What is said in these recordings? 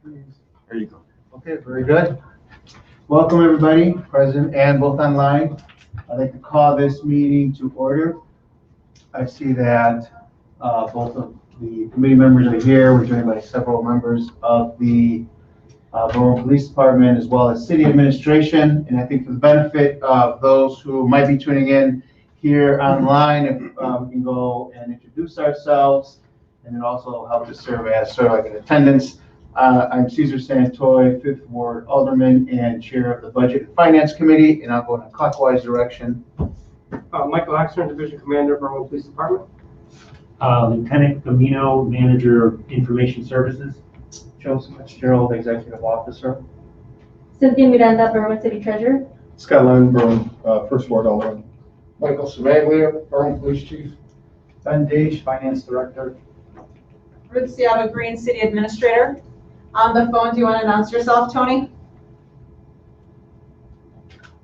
There you go. Okay, very good. Welcome, everybody, present and both online. I'd like to call this meeting to order. I see that both of the committee members are here. We're joined by several members of the Borough Police Department as well as city administration. And I think for the benefit of those who might be tuning in here online, if we can go and introduce ourselves and then also help to serve as sort of like an attendance. I'm Cesar Santoy, 5th Ward Alderman and Chair of the Budget and Finance Committee, and I'll go in a clockwise direction. Michael Axner, Division Commander, Borough Police Department. Lieutenant Gamino, Manager of Information Services. Joseph Fitzgerald, Executive Officer. Cynthia Miranda, Berwyn City Treasurer. Scott Lennon, Berwyn, 1st Ward Alderman. Michael Savaglia, Berwyn Police Chief. Ben Dage, Finance Director. Ruth Seattle Green, City Administrator. On the phone, do you want to announce yourself, Tony?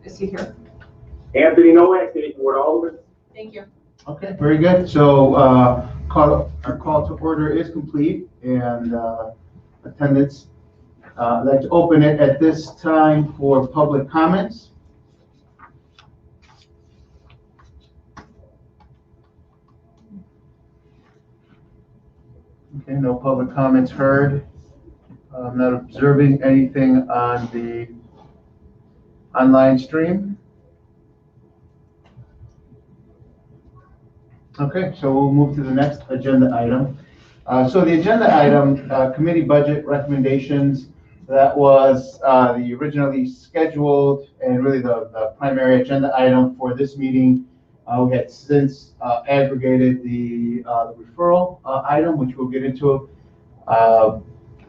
Is he here? Anthony Nowak, City Ward Alderman. Thank you. Okay, very good. So our call to order is complete and attendance. I'd like to open it at this time for public comments. Okay, no public comments heard. I'm not observing anything on the online stream. Okay, so we'll move to the next agenda item. So the agenda item, committee budget recommendations, that was the originally scheduled and really the primary agenda item for this meeting. We had since aggregated the referral item, which we'll get into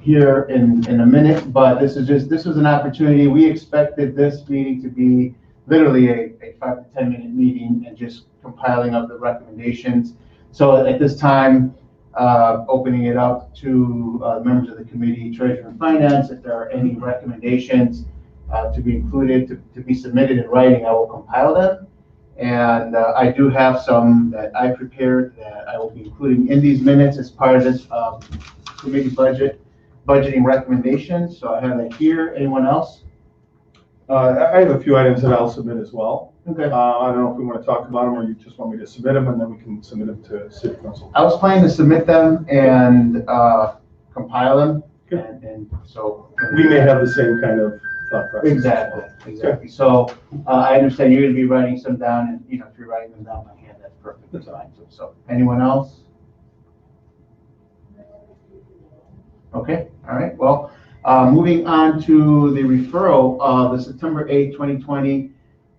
here in a minute, but this was an opportunity. We expected this meeting to be literally a 5 to 10 minute meeting and just compiling up the recommendations. So at this time, opening it up to members of the committee, Treasurer and Finance, if there are any recommendations to be included, to be submitted in writing, I will compile them. And I do have some that I prepared that I will be including in these minutes as part of this committee budgeting recommendations. So I have that here. Anyone else? I have a few items that I'll submit as well. Okay. I don't know if we want to talk about them or you just want me to submit them and then we can submit them to City Council. I was planning to submit them and compile them. Okay. And so We may have the same kind of thought process. Exactly. Okay. So I understand you're going to be writing some down, and if you're writing them down by hand, that's perfectly fine. So anyone else? Okay. All right. Well, moving on to the referral of the September 8, 2020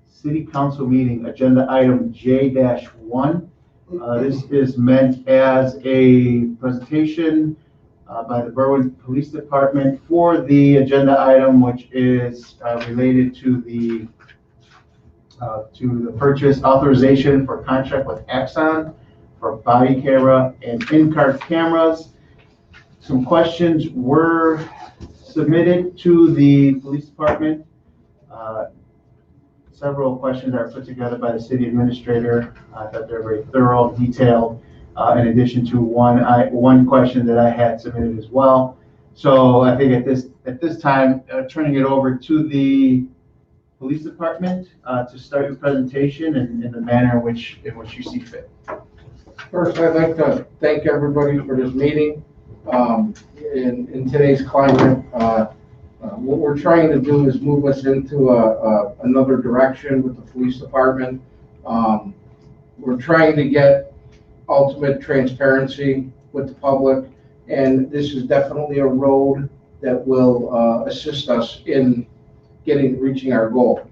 City Council meeting, agenda item J-1. This is meant as a presentation by the Berwyn Police Department for the agenda item, which is related to the purchase authorization for contract with Axon for body camera and in-car cameras. Some questions were submitted to the police department. Several questions are put together by the city administrator. I thought they're very thorough, detailed, in addition to one question that I had submitted as well. So I think at this time, turning it over to the police department to start your presentation in the manner in which you see fit. First, I'd like to thank everybody for this meeting. In today's climate, what we're trying to do is move us into another direction with the police department. We're trying to get ultimate transparency with the public, and this is definitely a road that will assist us in reaching our goal.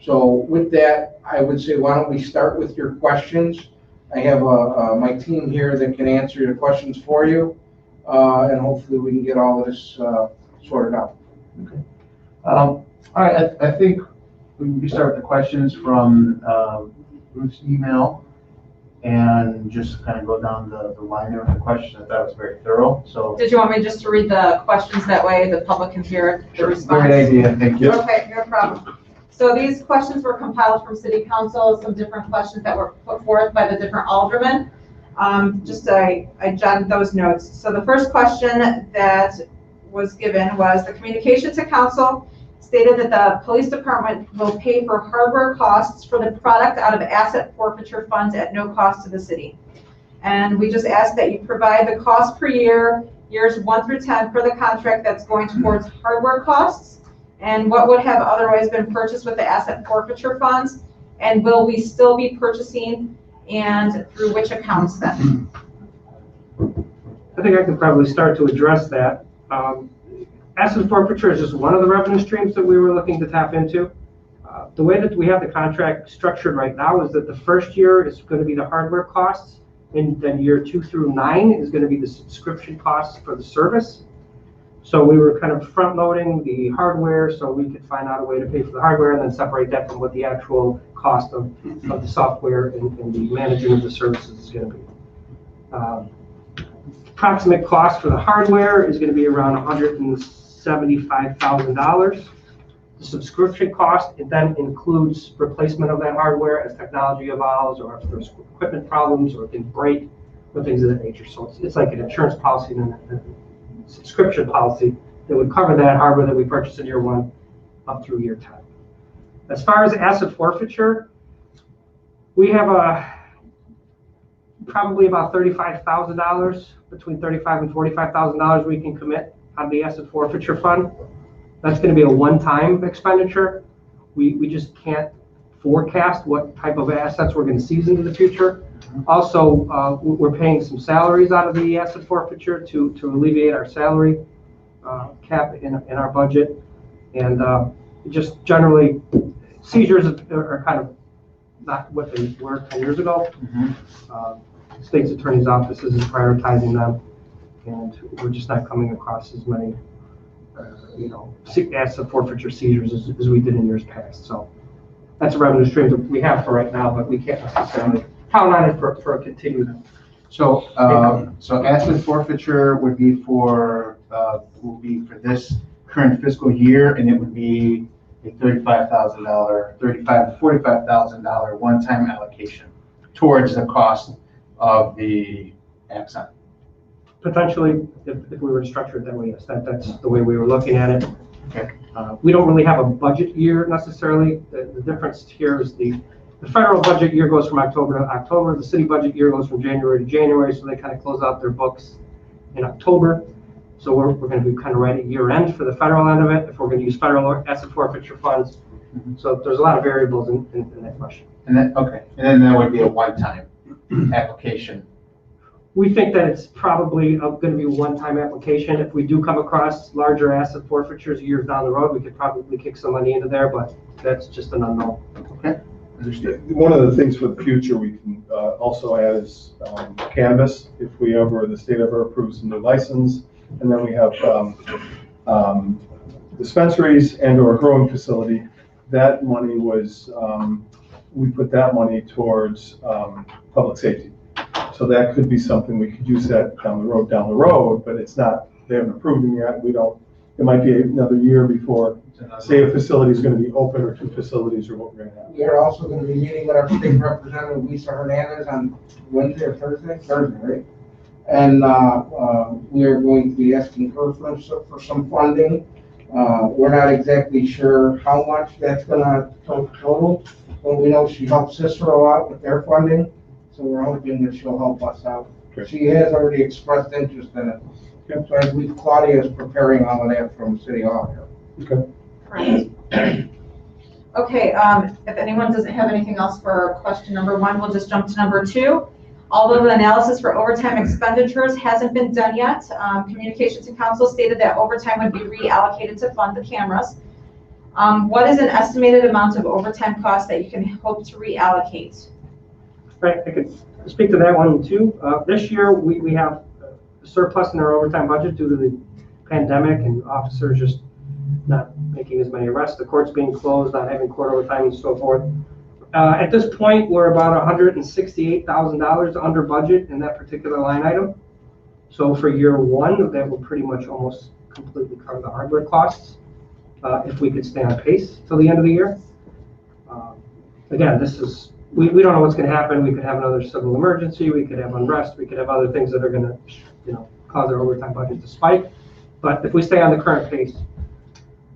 So with that, I would say, why don't we start with your questions? I have my team here that can answer your questions for you, and hopefully we can get all of this sorted out. Okay. All right. I think we start with the questions from Ruth's email and just kind of go down the line there with the questions. I thought it was very thorough. So Did you want me just to read the questions that way the public can hear the response? Great idea. Thank you. Okay, no problem. So these questions were compiled from City Council, some different questions that were put forth by the different aldermen. I jotted those notes. So the first question that was given was the communication to council stated that the police department will pay for hardware costs for the product out of asset forfeiture funds at no cost to the city. And we just ask that you provide the cost per year, years 1 through 10 for the contract that's going towards hardware costs and what would have otherwise been purchased with the asset forfeiture funds, and will we still be purchasing and through which accounts then? I think I can probably start to address that. Asset forfeiture is just one of the revenue streams that we were looking to tap into. The way that we have the contract structured right now is that the first year is going to be the hardware costs, and then year 2 through 9 is going to be the subscription costs for the service. So we were kind of front loading the hardware so we could find out a way to pay for the hardware and then separate that from what the actual cost of the software and the managing of the services is going to be. Approximate cost for the hardware is going to be around $175,000. The subscription cost, it then includes replacement of that hardware as technology evolves, or if there's equipment problems or things break or things of that nature. So it's like an insurance policy and a subscription policy that would cover that hardware that we purchased in year 1 up through year 10. As far as asset forfeiture, we have probably about $35,000, between $35,000 and $45,000 we can commit on the asset forfeiture fund. That's going to be a one-time expenditure. We just can't forecast what type of assets we're going to seize into the future. Also, we're paying some salaries out of the asset forfeiture to alleviate our salary cap in our budget. And just generally, seizures are kind of not what they were 10 years ago. State's attorney's office isn't prioritizing them, and we're just not coming across as many asset forfeiture seizures as we did in years past. So that's a revenue stream that we have for right now, but we can't necessarily count on it for a continued. So, so asset forfeiture would be for this current fiscal year, and it would be a $35,000 to $45,000 one-time allocation towards the cost of the Axon. Potentially, if we were to structure it that way, yes, that's the way we were looking at it. Okay. We don't really have a budget year necessarily. The difference here is the federal budget year goes from October to October. The city budget year goes from January to January, so they kind of close out their books in October. So we're going to be kind of right at year end for the federal end of it, if we're going to use federal asset forfeiture funds. So there's a lot of variables in that question. And then, okay, and then that would be a one-time application. We think that it's probably going to be a one-time application. If we do come across larger asset forfeitures years down the road, we could probably kick some money into there, but that's just an unknown. Okay, understood. One of the things for the future we can also add is canvas, if the state ever approves a new license. And then we have dispensaries and or growing facility. That money was, we put that money towards public safety. So that could be something we could use that down the road, but it's not, they haven't approved them yet. It might be another year before, say a facility is going to be open or 2 facilities or what we're going to have. We're also going to be meeting with our state representative, Lisa Hernandez, on Wednesday or Thursday, right? And we are going to be asking her for some funding. We're not exactly sure how much that's going to total, but we know she helps Sister a lot with their funding. So we're hoping that she'll help us out. Okay. She has already expressed interest in it. Yep. So I believe Claudia is preparing all of that from City Hall here. Okay. Correct. Okay, if anyone doesn't have anything else for question number 1, we'll just jump to number 2. Although the analysis for overtime expenditures hasn't been done yet, communication to council stated that overtime would be reallocated to fund the cameras. What is an estimated amount of overtime cost that you can hope to reallocate? Right, I could speak to that one too. This year, we have a surplus in our overtime budget due to the pandemic and officers just not making as many arrests, the courts being closed, not having court overtime and so forth. At this point, we're about $168,000 under budget in that particular line item. So for year 1, that will pretty much almost completely cover the hardware costs if we could stay on pace till the end of the year. Again, this is, we don't know what's going to happen. We could have another civil emergency. We could have unrest. We could have other things that are going to, cause our overtime budget to spike. But if we stay on the current pace,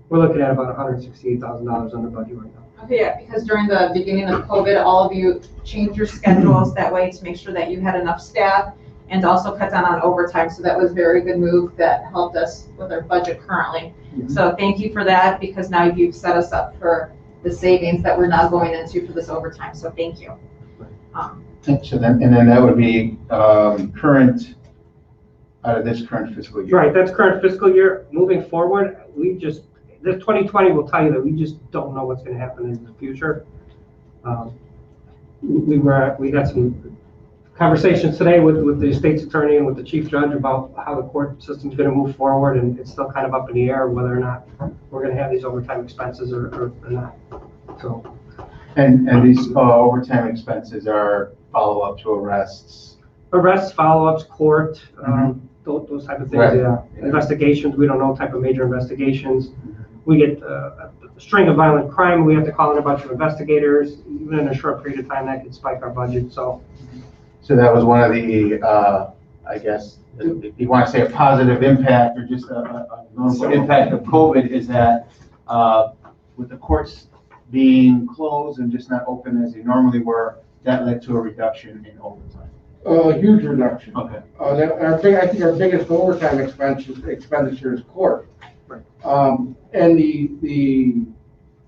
we're looking at about $168,000 under budget right now. Okay, yeah, because during the beginning of COVID, all of you changed your schedules that way to make sure that you had enough staff and also cut down on overtime. So that was a very good move that helped us with our budget currently. So thank you for that, because now you've set us up for the savings that we're now going into for this overtime. So thank you. So then, and then that would be current, out of this current fiscal year. Right, that's current fiscal year. Moving forward, this 2020 will tell you that we just don't know what's going to happen in the future. We had some conversations today with the state's attorney and with the chief judge about how the court system's going to move forward, and it's still kind of up in the air whether or not we're going to have these overtime expenses or not. So. And these overtime expenses are follow-up to arrests? Arrests, follow-ups, court, those type of things, Right. yeah. Investigations, we don't know type of major investigations. We get a string of violent crime, we have to call in a bunch of investigators. Even in a short period of time, that could spike our budget, so. So that was one of the, I guess, if you want to say a positive impact or just a normal impact of COVID, is that with the courts being closed and just not open as they normally were, that led to a reduction in overtime. A huge reduction. Okay. I think our biggest overtime expenditure is court. Right. And the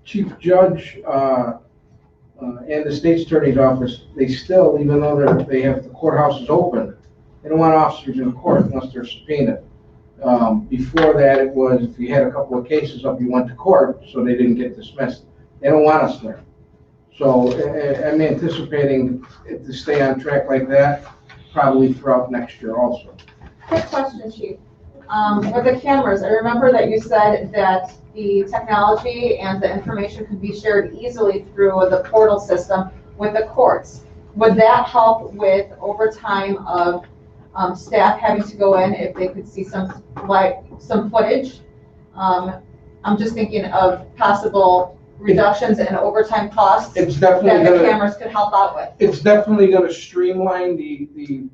chief judge and the state's attorney's office, they still, even though they have the courthouses open, they don't want officers in court unless they're subpoenaed. Before that, it was if you had a couple of cases up, you went to court, so they didn't get dismissed. They don't want us there. So I'm anticipating it to stay on track like that, probably throughout next year also. Quick question, Chief. With the cameras, I remember that you said that the technology and the information could be shared easily through the portal system with the courts. Would that help with overtime of staff having to go in if they could see some footage? I'm just thinking of possible reductions in overtime costs It's that definitely the cameras could help out with. It's definitely gonna streamline the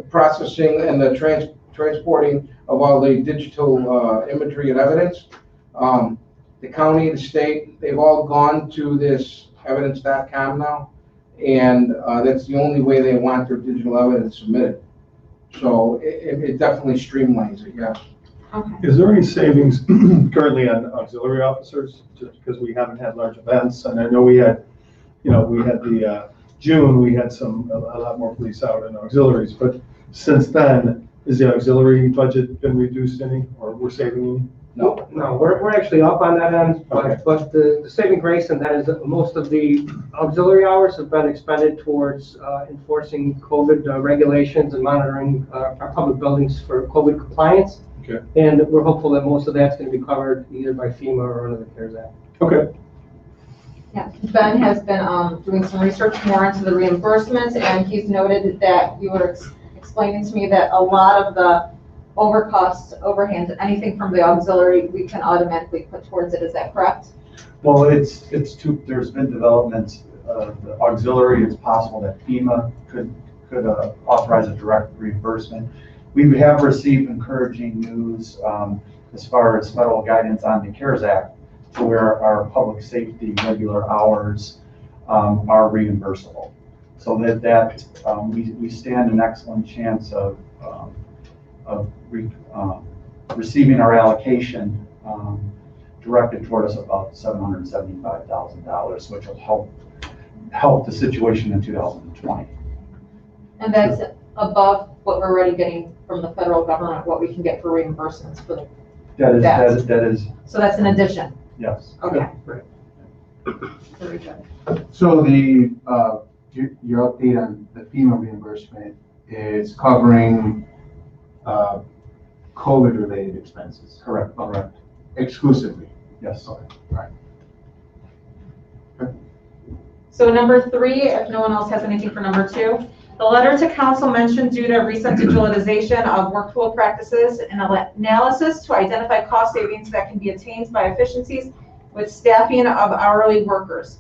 processing and the transporting of all the digital imagery and evidence. The county, the state, they've all gone to this evidence.com now, and that's the only way they want their digital evidence submitted. So it definitely streamlines it, yes. Okay. Is there any savings currently on auxiliary officers, just because we haven't had large events? And I know we had the June, we had a lot more police out in auxiliaries, but since then, has the auxiliary budget been reduced any, or we're saving any? No, we're actually up on that end, Okay. but the saving grace in that is that most of the auxiliary hours have been expended towards enforcing COVID regulations and monitoring our public buildings for COVID compliance. Okay. And we're hopeful that most of that's going to be covered either by FEMA or under the CARES Act. Okay. Yeah, Ben has been doing some research more into the reimbursements, and he's noted that you were explaining to me that a lot of the overhand, anything from the auxiliary, we can automatically put towards it. Is that correct? Well, there's been developments of the auxiliary. It's possible that FEMA could authorize a direct reimbursement. We have received encouraging news as far as federal guidance on the CARES Act, to where our public safety regular hours are reimbursable. So we stand an excellent chance of receiving our allocation directed toward us about $775,000, which will help the situation in 2020. And that's above what we're already getting from the federal government, what we can get for reimbursements for the. That is, So that's an addition. yes. Okay. Right. Very good. So your update on the FEMA reimbursement is covering COVID-related expenses? Correct. Correct. Exclusively? Yes. Okay, right. So number 3, if no one else has anything for number 2, the letter to council mentioned due to recent digitalization of workflow practices and analysis to identify cost savings that can be attained by efficiencies with staffing of hourly workers.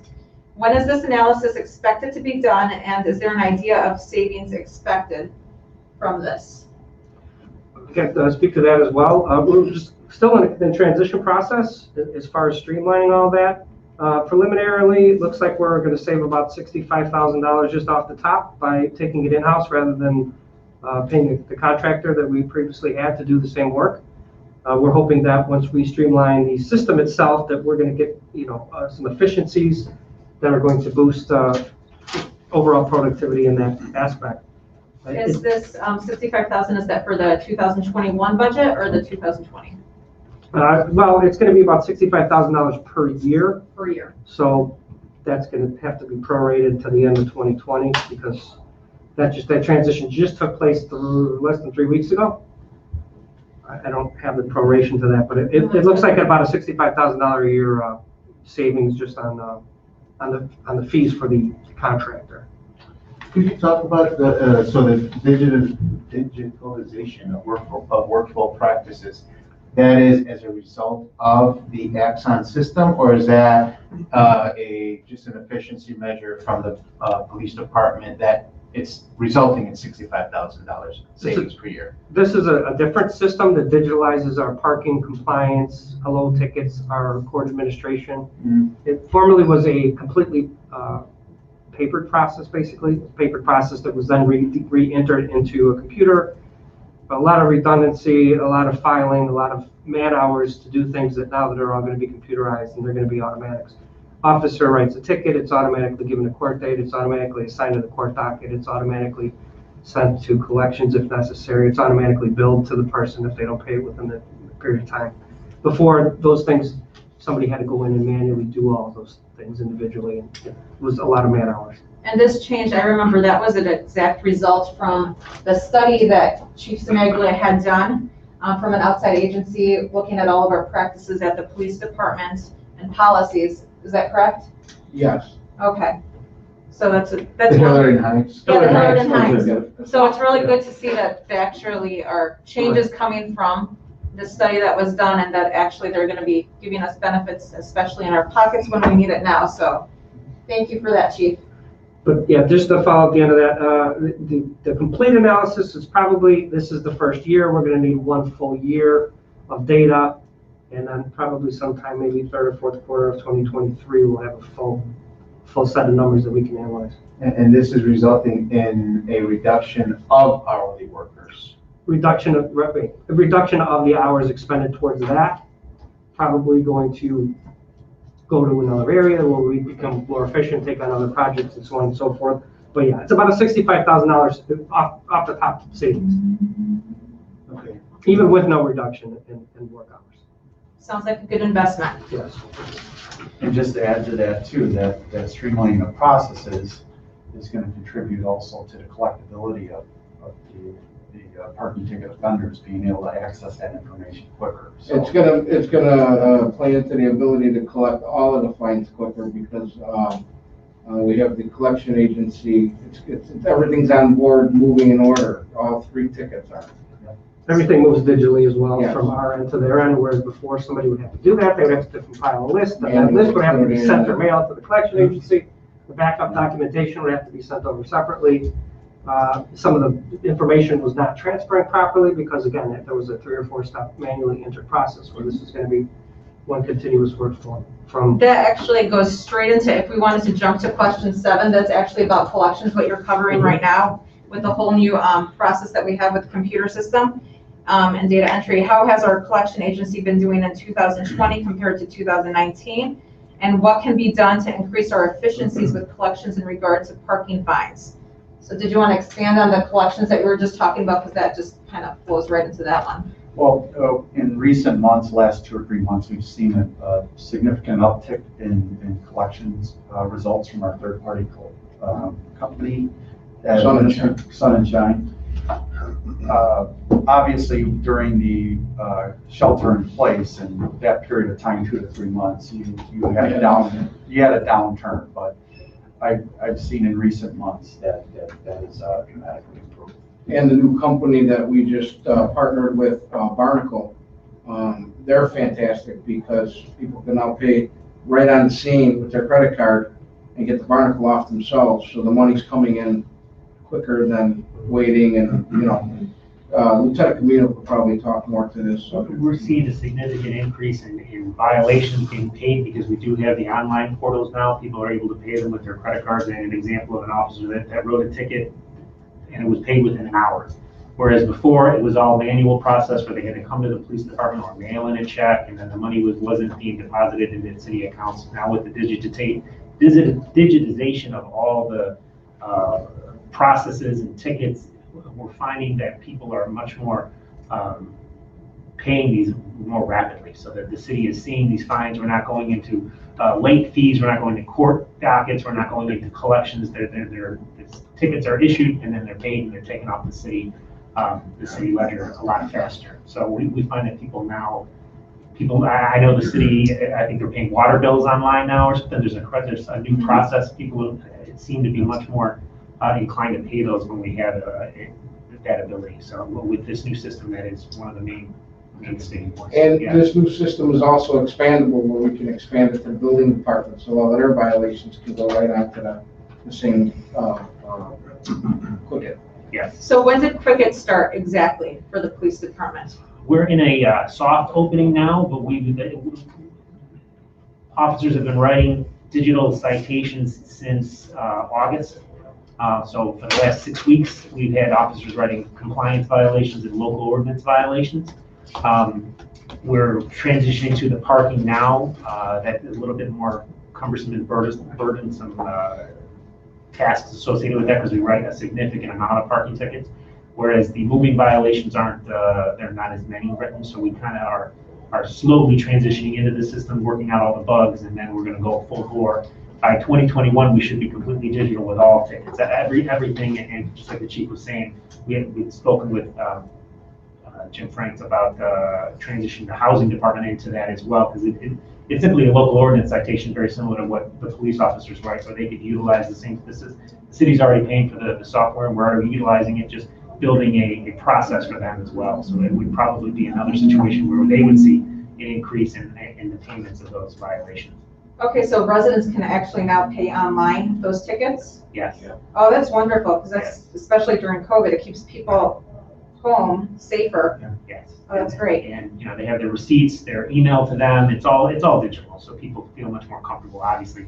When is this analysis expected to be done, and is there an idea of savings expected from this? can speak to that as well. We're just still in transition process as far as streamlining all that. Preliminarily, it looks like we're going to save about $65,000 just off the top by taking it in-house rather than paying the contractor that we previously had to do the same work. We're hoping that once we streamline the system itself, that we're going to get some efficiencies that are going to boost overall productivity in that aspect. Is this 65,000, is that for the 2021 budget or the 2020? Well, it's going to be about $65,000 per year. Per year. So that's going to have to be prorated to the end of 2020 because that transition just took place less than 3 weeks ago. I don't have the proration to that, but it looks like about a $65,000 a year savings just on the fees for the contractor. Could you talk about the digitalization of workflow practices? That is as a result of the Axon system, or is that just an efficiency measure from the police department that it's resulting in $65,000 savings per year? This is a different system that digitalizes our parking compliance, hello tickets, our court administration. It formerly was a completely papered process, basically, papered process that was then re-entered into a computer. A lot of redundancy, a lot of filing, a lot of man hours to do things that now that are all going to be computerized and they're going to be automatics. Officer writes a ticket, it's automatically given a court date, it's automatically assigned to the court docket, it's automatically sent to collections if necessary, it's automatically billed to the person if they don't pay it within the period of time. Before those things, somebody had to go in and manually do all of those things individually, and it was a lot of man hours. And this change, I remember that was an exact result from the study that Chief Semaglia had done from an outside agency looking at all of our practices at the police department and policies. Is that correct? Yes. Okay. So that's The Hillary and Heights. Yeah, the Hillary and Heights. Heights. So it's really good to see that there actually are changes coming from the study that was done and that actually they're going to be giving us benefits, especially in our pockets when we need it now. So thank you for that, Chief. But yeah, just to follow up the end of that, the complete analysis is probably, this is the first year, we're going to need 1 full year of data, and then probably sometime maybe third or fourth quarter of 2023, we'll have a full set of numbers that we can analyze. And this is resulting in a reduction of hourly workers. Reduction of the hours expended towards that, probably going to go to another area where we become more efficient, take on other projects and so on and so forth. But yeah, it's about a $65,000 off the top savings. Okay. Even with no reduction in work hours. Sounds like a good investment. Yes. And just to add to that too, that streamlining of processes is going to contribute also to the collectability of the parking ticket offenders being able to access that information quicker. So It's gonna play into the ability to collect all of the fines quicker because we have the collection agency. It's everything's on board, moving in order. All 3 tickets are. Everything moves digitally as well, Yes. from our end to their end, whereas before somebody would have to do that, they would have to compile a list, and that list would have to be sent or mailed to the collection agency. The backup documentation would have to be sent over separately. Some of the information was not transferring properly because, again, there was a 3 or 4 step manually entered process where this is going to be one continuous workflow from. That actually goes straight into, if we wanted to jump to question 7, that's actually about collections, what you're covering right now with the whole new process that we have with the computer system and data entry. How has our collection agency been doing in 2020 compared to 2019? And what can be done to increase our efficiencies with collections in regards to parking fines? So did you want to expand on the collections that we were just talking about? Because that just kind of flows right into that one. well, in recent months, last 2 or 3 months, we've seen a significant uptick in collections results from our third-party company, Sun and Shine. Obviously, during the shelter in place and that period of time, 2 to 3 months, you had a downturn, but I've seen in recent months that is dramatically improved. And the new company that we just partnered with, Barnacle, they're fantastic because people can now pay right on the scene with their credit card and get the Barnacle off themselves. So the money's coming in quicker than waiting and, Lieutenant Camino will probably talk more to this. So We're seeing a significant increase in violations being paid because we do have the online portals now. People are able to pay them with their credit cards. And an example of an officer that wrote a ticket and it was paid within an hour. Whereas before, it was all manual process where they had to come to the police department or mail in a check, and then the money wasn't being deposited into city accounts. Now with the digitization of all the processes and tickets, we're finding that people are much more paying these more rapidly, so that the city is seeing these fines. We're not going into late fees, we're not going to court dockets, we're not going into collections. The tickets are issued and then they're paid and they're taken off the city ledger a lot faster. So we find that people, I know the city, I think they're paying water bills online now or something. There's a new process. People seem to be much more inclined to pay those when we have that ability. So with this new system, that is one of the main sticking points. And yeah. this new system is also expandable, where we can expand it to the building department, so all of their violations can go right onto the same Quicket. Yes. So when did Quicket start exactly for the police department? We're in a soft opening now, but officers have been writing digital citations since August. So for the last 6 weeks, we've had officers writing compliance violations and local ordinance violations. We're transitioning to the parking now. That's a little bit more cumbersome and burdensome tasks associated with that, because we write a significant amount of parking tickets, whereas the moving violations aren't, they're not as many written. So we kind of are slowly transitioning into the system, working out all the bugs, and then we're going to go full bore. By 2021, we should be completely digital with all tickets, everything. And just like the chief was saying, we've spoken with Jim Franks about transitioning the housing department into that as well, because it's simply a local ordinance citation, very similar to what the police officers write, where they could utilize the same. The city's already paying for the software, and we're already utilizing it, just building a process for them as well. So it would probably be another situation where they would see an increase in the payments of those violations. Okay, so residents can actually now pay online those tickets? Yes. Oh, that's wonderful, because that's, especially during COVID, it keeps people home safer. Yes. Oh, that's great. And they have their receipts, they're emailed to them. It's all digital, so people feel much more comfortable. Obviously,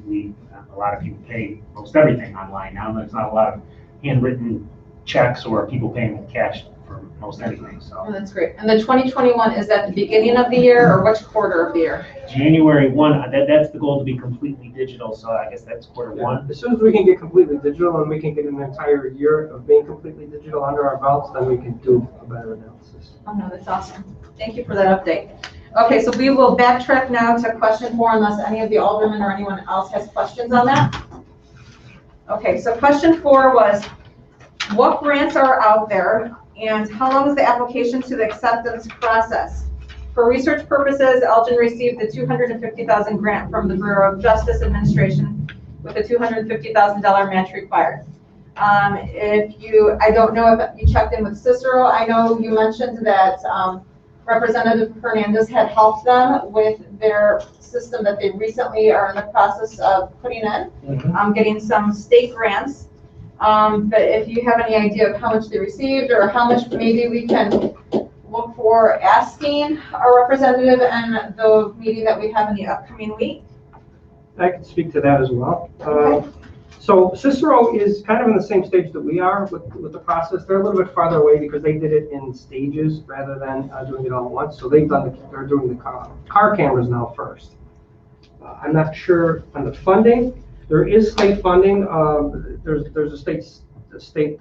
a lot of people pay most everything online now. There's not a lot of handwritten checks or people paying with cash for most everything. So Oh, that's great. And the 2021, is that the beginning of the year or which quarter of the year? January 1, that's the goal, to be completely digital. So I guess that's quarter one. As soon as we can get completely digital and we can get an entire year of being completely digital under our belts, then we can do a better analysis. Oh, no, that's awesome. Thank you for that update. Okay, so we will backtrack now to question 4, unless any of the aldermen or anyone else has questions on that. Okay, so question 4 was, what grants are out there and how long is the application to the acceptance process? For research purposes, Elgin received the $250,000 grant from the Bureau of Justice Administration with a $250,000 match required. I don't know if you checked in with Cicero. I know you mentioned that Representative Hernandez had helped them with their system that they recently are in the process of putting in, getting some state grants. But if you have any idea of how much they received or how much maybe we can look for asking our representative in the meeting that we have in the upcoming week. I can speak to that as well. Okay. So Cicero is kind of in the same stage that we are with the process. They're a little bit farther away because they did it in stages rather than doing it all at once. So they're doing the car cameras now first. I'm not sure on the funding. There is state funding. There's a state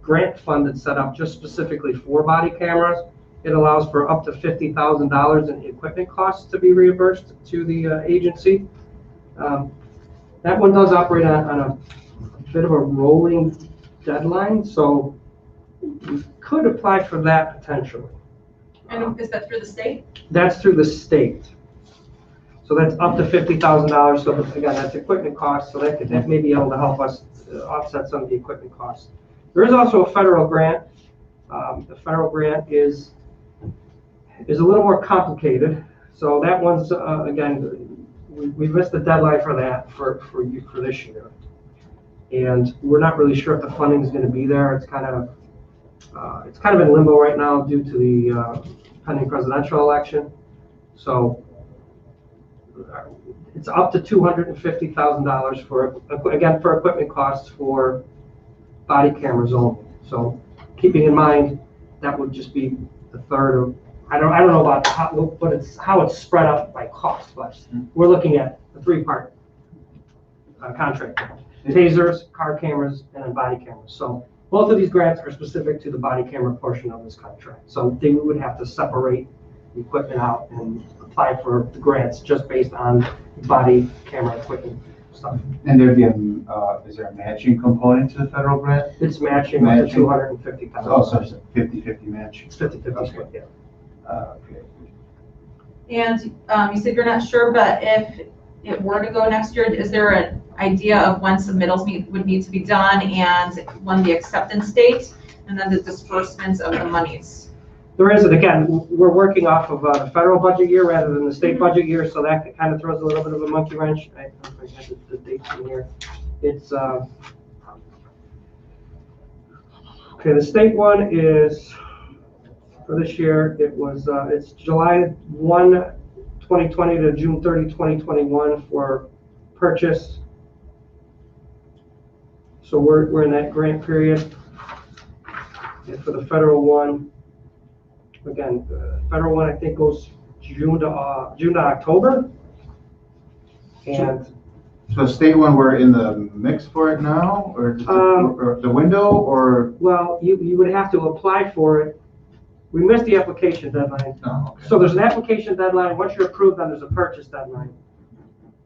grant fund that's set up just specifically for body cameras. It allows for up to $50,000 in equipment costs to be reimbursed to the agency. That one does operate on a bit of a rolling deadline, so we could apply for that potentially. And is that through the state? That's through the state. So that's up to $50,000. So again, that's equipment costs. So that may be able to help us offset some of the equipment costs. There is also a federal grant. The federal grant is a little more complicated. So that one's again, we missed the deadline for that for this year, and we're not really sure if the funding is going to be there. It's kind of It's kind of in limbo right now due to the pending presidential election. So it's up to $250,000 for, again, for equipment costs for body cameras only. So keeping in mind, that would just be the third of, I don't know about how it's spread out by cost, but we're looking at a three-part contract. Tasers, car cameras, and then body cameras. So both of these grants are specific to the body camera portion of this contract. So they would have to separate the equipment out and apply for the grants just based on body camera equipment stuff. And there'd be is there a matching component to the federal grant? It's matching up to $250,000. Oh, so it's a 50-50 match. It's 50-50 split, yeah. Okay. And you said you're not sure, but if it were to go next year, is there an idea of when submittals would need to be done and when the acceptance date and then the disbursements of the monies? There is, and again, we're working off of the federal budget year rather than the state budget year, so that kind of throws a little bit of a monkey wrench. I don't know if I had the dates in here. It's, okay, the state one is, for this year, it's July 1, 2020 to June 30, 2021 for purchase. So we're in that grant period. And for the federal one, again, the federal one I think goes June to October. And So state one, we're in the mix for it now, or the window, or? well, you would have to apply for it. We missed the application deadline. Oh, okay. So there's an application deadline. Once you're approved, then there's a purchase deadline.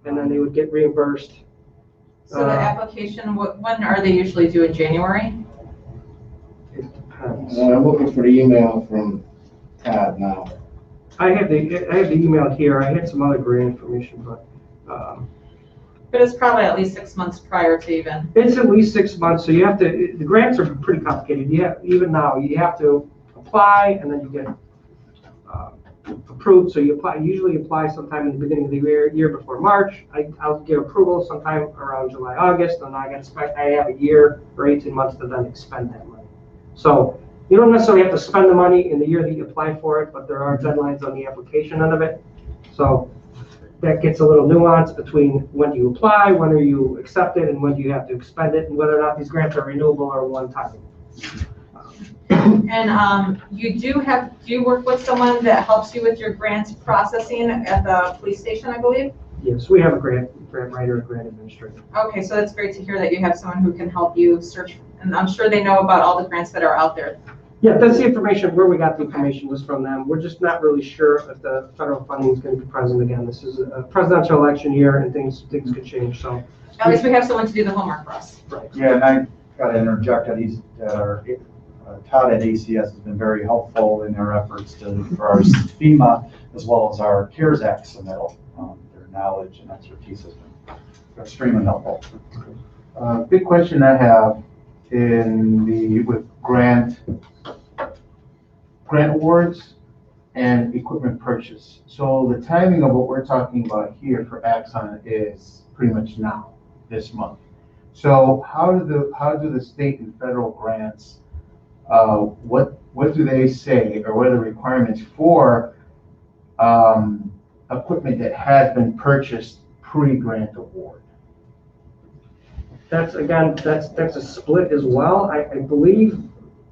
And then they would get reimbursed. So the application, when are they usually due, in January? It depends. I'm looking for the email from CAD now. I have the email here. I had some other grant information, but But it's probably at least 6 months prior to even. it's at least 6 months. So you have to, the grants are pretty complicated. Even now, you have to apply and then you get approved. So you usually apply sometime in the beginning of the year before March. I'll get approval sometime around July, August, and I have a year or 18 months to then expend that money. So you don't necessarily have to spend the money in the year that you apply for it, but there are deadlines on the application end of it. So that gets a little nuance between when do you apply, when are you accepted, and when do you have to expend it, and whether or not these grants are renewable or one time. And do you work with someone that helps you with your grants processing at the police station, I believe? Yes, we have a grant writer, a grant administrator. Okay, so that's great to hear that you have someone who can help you search, and I'm sure they know about all the grants that are out there. Yeah, that's the information, where we got the information was from them. We're just not really sure if the federal funding is going to be present again. This is a presidential election year and things could change, so. At least we have someone to do the homework for us. Right. Yeah, and I got to interject that Todd at ACS has been very helpful in their efforts for our FEMA as well as our CARES Act submittal. Their knowledge and expertise has been extremely helpful. Big question I have with grant awards and equipment purchase. So the timing of what we're talking about here for Axon is pretty much now, this month. So how do the state and federal grants, what do they say, or what are the requirements for equipment that has been purchased pre-grant award? That's a split as well. I believe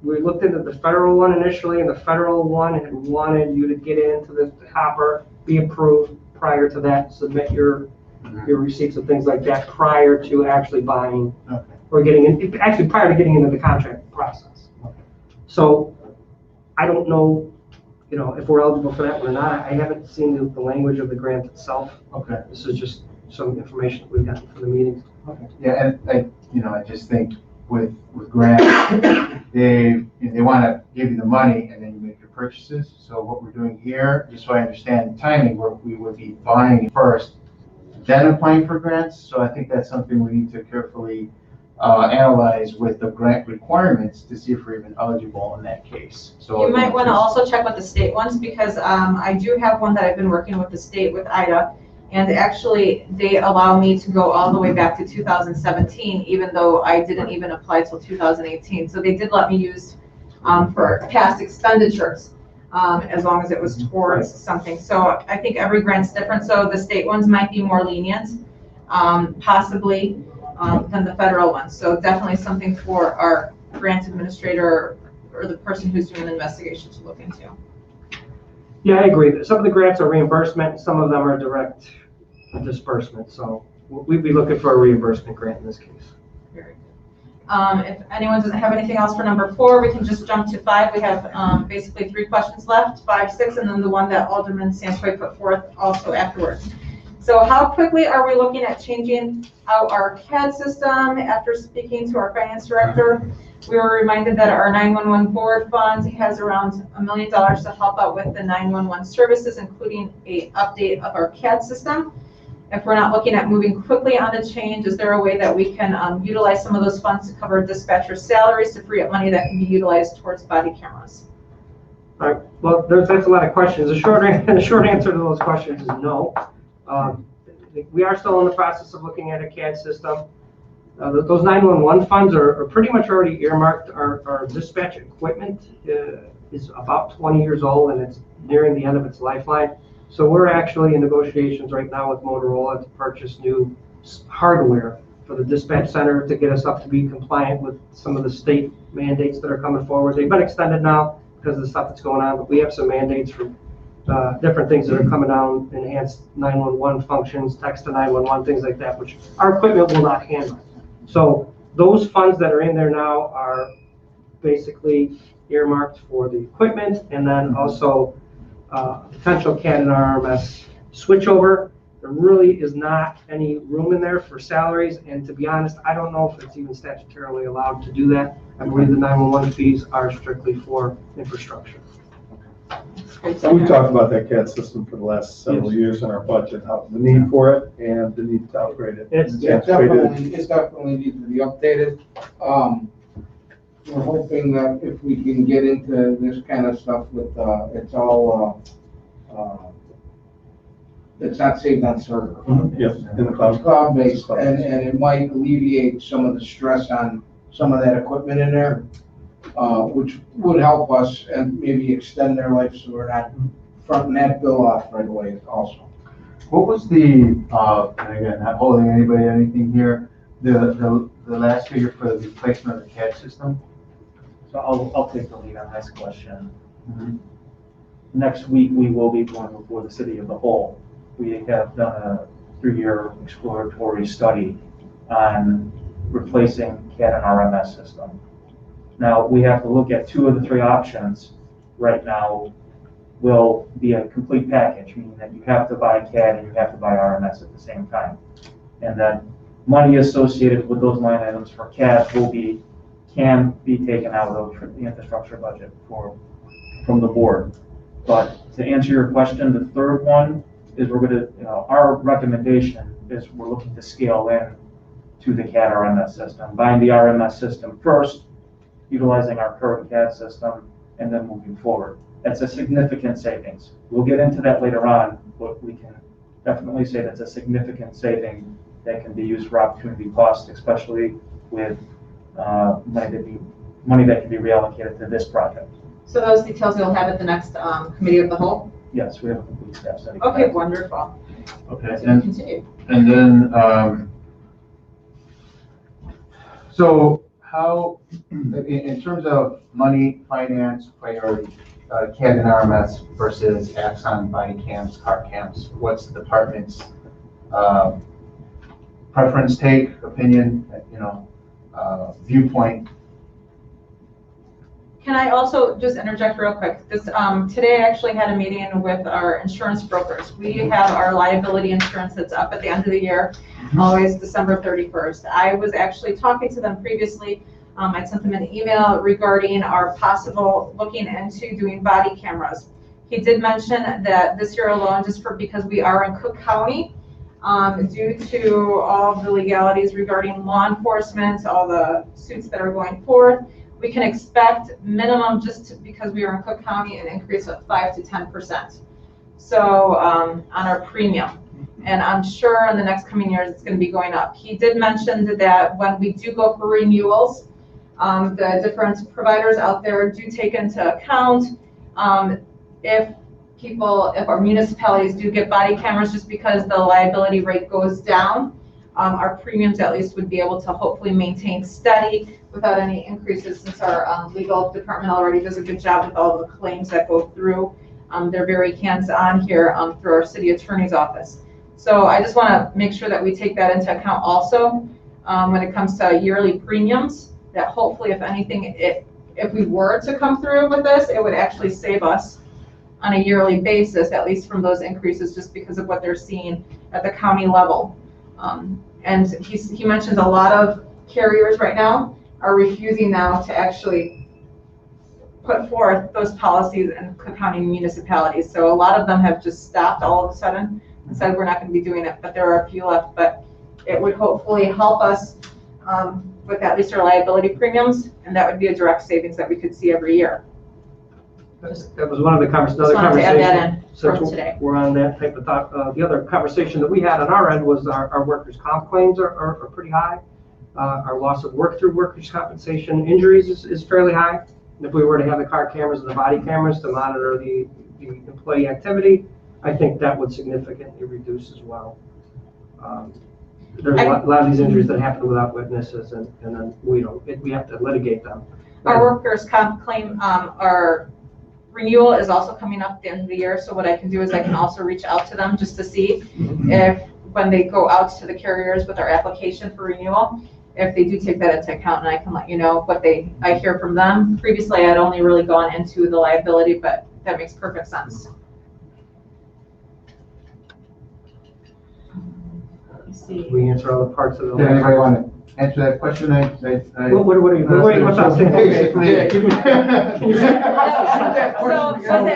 we looked into the federal one initially, and the federal one had wanted you to get into the hopper, be approved prior to that, submit your receipts and things like that prior to actually buying or prior to getting into the contract process. Okay. So I don't know, if we're eligible for that one or not. I haven't seen the language of the grant itself. Okay. This is just some information that we've gotten from the meetings. Okay. Yeah, and I just think with grants, they want to give you the money and then you make your purchases. So what we're doing here, just so I understand the timing, we would be buying first, then applying for grants. So I think that's something we need to carefully analyze with the grant requirements to see if we're even eligible in that case. So You might want to also check with the state ones, because I do have one that I've been working with the state with IDA, and actually they allow me to go all the way back to 2017, even though I didn't even apply till 2018. So they did let me use for past expenditures, as long as it was towards something. So I think every grant's different, so the state ones might be more lenient, possibly, than the federal ones. So definitely something for our grant administrator or the person who's doing the investigation to look into. Yeah, I agree. Some of the grants are reimbursement, some of them are direct disbursement. So we'd be looking for a reimbursement grant in this case. Very good. If anyone doesn't have anything else for number 4, we can just jump to 5. We have basically 3 questions left, 5, 6, and then the one that Alderman Santoy put forth also afterwards. So how quickly are we looking at changing out our CAD system? After speaking to our finance director, we were reminded that our 911 board fund has around $1 million to help out with the 911 services, including an update of our CAD system. If we're not looking at moving quickly on the change, is there a way that we can utilize some of those funds to cover dispatcher salaries to free up money that can be utilized towards body cameras? All right, well, that's a lot of questions. The short answer to those questions is no. We are still in the process of looking at a CAD system. Those 911 funds are pretty much already earmarked. Our dispatch equipment is about 20 years old and it's nearing the end of its lifeline. So we're actually in negotiations right now with Motorola to purchase new hardware for the dispatch center to get us up to be compliant with some of the state mandates that are coming forward. They've been extended now because of the stuff that's going on, but we have some mandates for different things that are coming down, enhanced 911 functions, text to 911, things like that, which our equipment will not handle. So those funds that are in there now are basically earmarked for the equipment and then also potential CAD and RMS switchover. There really is not any room in there for salaries, and to be honest, I don't know if it's even statutorily allowed to do that. I believe the 911 fees are strictly for infrastructure. So we talked about that CAD system for the last several years in our budget, how the need for it and the need to upgrade it. It's Definitely needs to be updated. We're hoping that if we can get into this kind of stuff with, it's all, it's not saved on server. Yes, in the cloud. It's cloud-based, and it might alleviate some of the stress on some of that equipment in there, which would help us and maybe extend their life so we're not fronting that bill off right away also. What was the, and again, not holding anybody anything here, the last figure for the replacement of the CAD system? So I'll take the lead on this question. Next week, we will be going before the city of the whole. We have done a 3-year exploratory study on replacing CAD and RMS system. Now, we have to look at 2 of the 3 options right now will be a complete package, meaning that you have to buy CAD and you have to buy RMS at the same time. And then money associated with those line items for CAD can be taken out of the infrastructure budget from the board. But to answer your question, the third one is our recommendation is we're looking to scale in to the CAD RMS system, buying the RMS system first, utilizing our current CAD system, and then moving forward. That's a significant savings. We'll get into that later on, but we can definitely say that's a significant saving that can be used for opportunity costs, especially with money that can be reallocated to this project. So those details you'll have at the next committee of the whole? Yes, we have a complete staff study. Okay, wonderful. Okay, So we continue. and then, so how, in terms of money, finance, priority, CAD and RMS versus Axon body cams, car cams, what's the department's preference, opinion, viewpoint? Can I also just interject real quick? This today I actually had a meeting with our insurance brokers. We have our liability insurance that's up at the end of the year, always December 31st. I was actually talking to them previously. I sent them an email regarding our possible looking into doing body cameras. He did mention that this year alone, because we are in Cook County, due to all of the legalities regarding law enforcement, all the suits that are going forth, we can expect minimum, because we are in Cook County, an increase of 5 to 10%. So on our premium. And I'm sure in the next coming years, it's going to be going up. He did mention that when we do go for renewals, The different providers out there do take into account if our municipalities do get body cameras, just because the liability rate goes down, our premiums at least would be able to hopefully maintain steady without any increases, since our legal department already does a good job with all the claims that go through. They're very hands-on here through our city attorney's office. So I just want to make sure that we take that into account also when it comes to yearly premiums, that hopefully, if anything, if we were to come through with this, it would actually save us on a yearly basis, at least from those increases, just because of what they're seeing at the county level. And he mentioned a lot of carriers right now are refusing now to actually put forth those policies in Cook County municipalities. So a lot of them have just stopped all of a sudden and said we're not going to be doing it, but there are a few left. But it would hopefully help us with at least our liability premiums, and that would be a direct savings that we could see every year. That was one of the Just wanted to add that in from Since today. we're on that type of thought, the other conversation that we had on our end was our workers' comp claims are pretty high. Our loss of work through workers' compensation injuries is fairly high. And if we were to have the car cameras and the body cameras to monitor the employee activity, I think that would significantly reduce as well. There's a lot of these injuries that happen without witnesses, and then we have to litigate them. Our workers' comp claim, our renewal is also coming up at the end of the year. So what I can do is I can also reach out to them just to see if, when they go out to the carriers with our application for renewal, if they do take that into account, and I can let you know what I hear from them. Previously, I had only really gone into the liability, but that makes perfect sense. Let me see. We answer all the parts of Did the. anybody want to answer that question? What are you, what's that saying? Basically, So,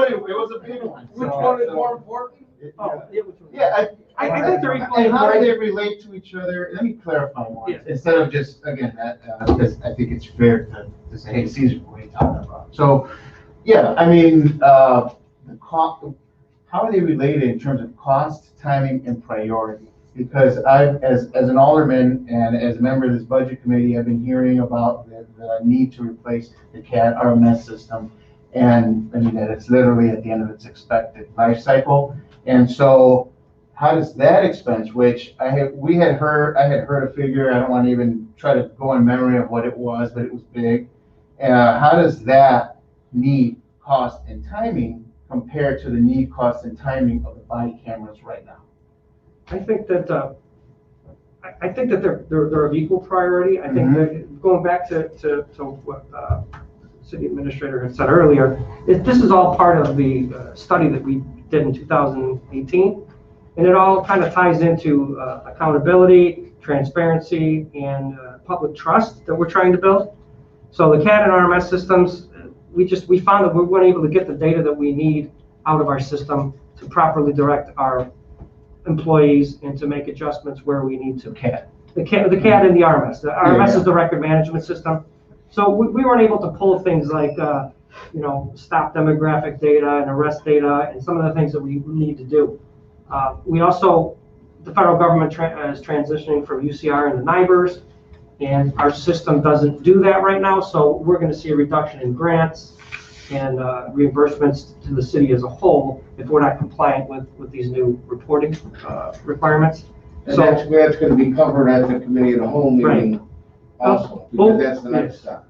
it was a big one. Which one is more important? Oh, yeah, which one? Yeah, I think they're equally and how do important. they relate to each other? Let me clarify one, Yeah. instead of just, again, because I think it's fair to say, hey, Caesar, what are you talking about? So, yeah, I mean, the cost, how are they related in terms of cost, timing, and priority? Because as an alderman and as a member of this budget committee, I've been hearing about the need to replace the CAD RMS system. And I mean, that it's literally at the end of its expected life cycle. And so how does that expense, which I had heard a figure, I don't want to even try to go in memory of what it was, but it was big. How does that need, cost, and timing compare to the need, cost, and timing of the body cameras right now? I think that they're of equal priority. I think that going back to what city administrator had said earlier, this is all part of the study that we did in 2018, and it all kind of ties into accountability, transparency, and public trust that we're trying to build. So the CAD and RMS systems, we found that we weren't able to get the data that we need out of our system to properly direct our employees and to make adjustments where we need to. The CAD and the RMS. The RMS is the record management system. So we weren't able to pull things like, stop demographic data and arrest data and some of the things that we need to do. The federal government is transitioning from UCR into NIBRS, and our system doesn't do that right now. So we're going to see a reduction in grants and reimbursements to the city as a whole if we're not compliant with these new reporting requirements. And So that's going to be covered at the committee of the whole meeting also, because that's the next step.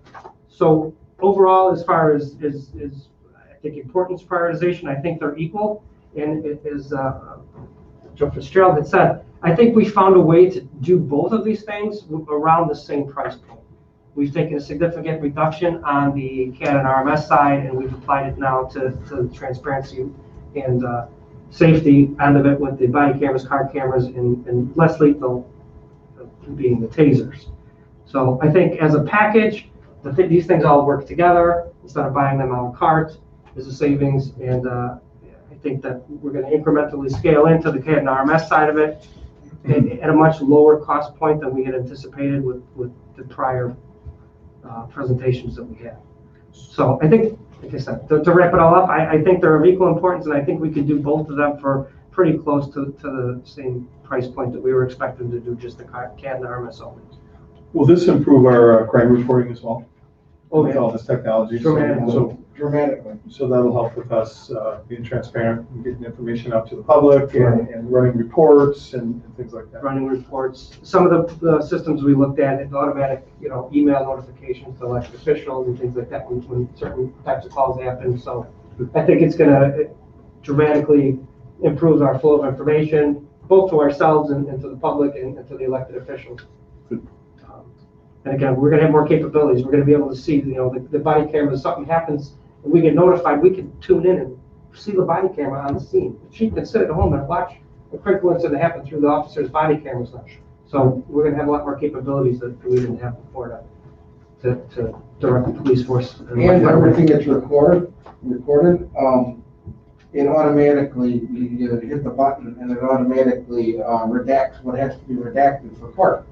So overall, as far as I think importance prioritization, I think they're equal. And it is Joe Fitzgerald had said, I think we found a way to do both of these things around the same price point. We've taken a significant reduction on the CAD and RMS side, and we've applied it now to transparency and safety end of it with the body cameras, car cameras, and less lethal being the tasers. So I think as a package, these things all work together. Instead of buying them a la carte, is a savings, and I think that we're going to incrementally scale into the CAD and RMS side of it at a much lower cost point than we had anticipated with the prior presentations that we had. So I think, like I said, to wrap it all up, I think they're of equal importance, and I think we could do both of them for pretty close to the same price point that we were expecting to do just the CAD and RMS only. Will this improve our crime reporting as well? Oh, With yeah. all this technology? Dramatically. Dramatically. So that'll help with us being transparent and getting information out to the public and running reports and things like that. Running reports. Some of the systems we looked at, it's automatic, email notifications to elected officials and things like that when certain types of calls happen. So I think it's gonna dramatically improve our flow of information, both to ourselves and to the public and to the elected officials. Good. And again, we're gonna have more capabilities. We're gonna be able to see, the body camera, if something happens and we get notified, we can tune in and see the body camera on the scene. The chief can sit at home and watch a critical incident happen through the officer's body cameras now. So we're gonna have a lot more capabilities that we didn't have before to direct the police force. And everything that's recorded, it automatically, you hit the button and it automatically redacts what has to be redacted for court.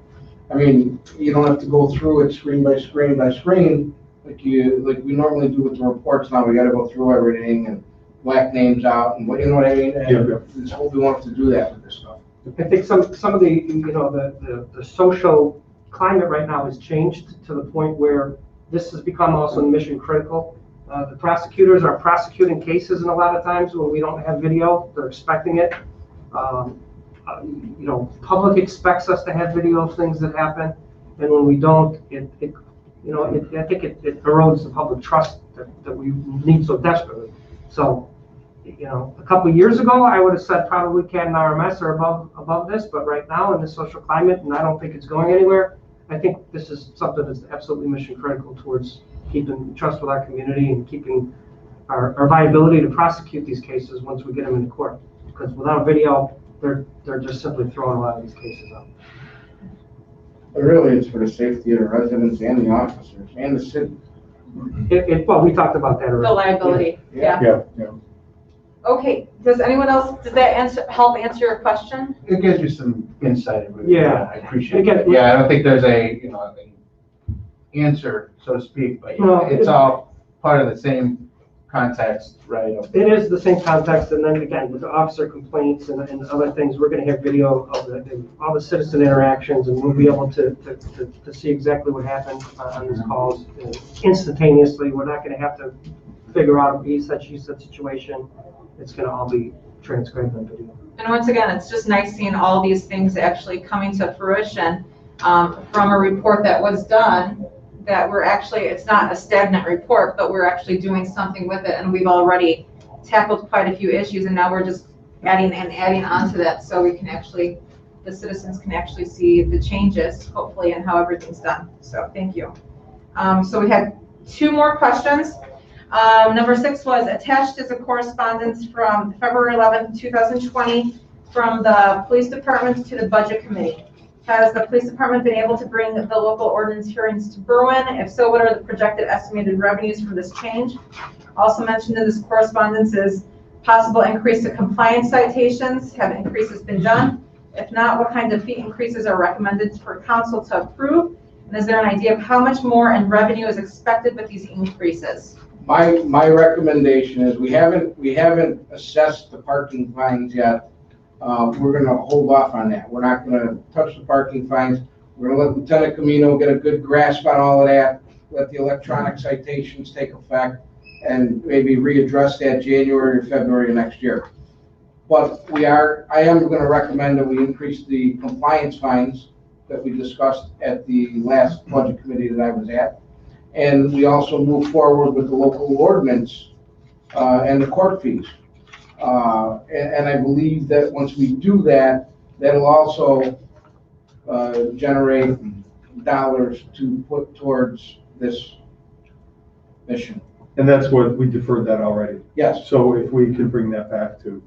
I mean, you don't have to go through it screen by screen by screen like we normally do with the reports. Now we got to go through everything and black names out and you know what I mean. And we won't have to do that with this stuff. I think some of the the social climate right now has changed to the point where this has become also mission critical. The prosecutors are prosecuting cases, and a lot of times when we don't have video, they're expecting it. Public expects us to have video of things that happen, and when we don't, I think it erodes the public trust that we need so desperately. So, a couple of years ago, I would have said probably Canon RMS are above this, but right now in this social climate, and I don't think it's going anywhere, I think this is something that's absolutely mission critical towards keeping trust with our community and keeping our viability to prosecute these cases once we get them into court. Because without video, they're just simply throwing a lot of these cases out. But really, it's for the safety of the residents and the officers and the city. Well, we talked about that already. The liability, yeah. Yeah. Okay, does that help answer your question? It gives you some insight. Yeah. I appreciate Again, it. Yeah, I don't think there's an answer, so to speak, but No, it's all part of the same context, right? It is the same context, and then again, with the officer complaints and other things, we're gonna have video of all the citizen interactions, and we'll be able to see exactly what happened on these calls instantaneously. We're not gonna have to figure out a he said, she said situation. It's gonna all be transcribed on video. And once again, it's just nice seeing all these things actually coming to fruition from a report that was done, that we're actually, it's not a stagnant report, but we're actually doing something with it, and we've already tackled quite a few issues, and now we're just adding on to that, so we can actually, the citizens can actually see the changes, hopefully, and how everything's done. So thank you. So we had 2 more questions. Number 6 was attached is a correspondence from February 11th, 2020 from the police department to the budget committee. Has the police department been able to bring the local ordinance hearings to Berwyn? If so, what are the projected estimated revenues from this change? Also mentioned in this correspondence is possible increase to compliance citations. Have increases been done? If not, what kind of fee increases are recommended for council to approve? And is there an idea of how much more in revenue is expected with these increases? My recommendation is we haven't assessed the parking fines yet. We're going to hold off on that. We're not going to touch the parking fines. We're going to let Lieutenant Camino get a good grasp on all of that, let the electronic citations take effect, and maybe readdress that January or February of next year. But I am going to recommend that we increase the compliance fines that we discussed at the last budget committee that I was at. And we also move forward with the local ordinance and the court fees. And I believe that once we do that, that'll also generate dollars to put towards this mission. And that's what, we deferred that already. Yes. So if we can bring that back to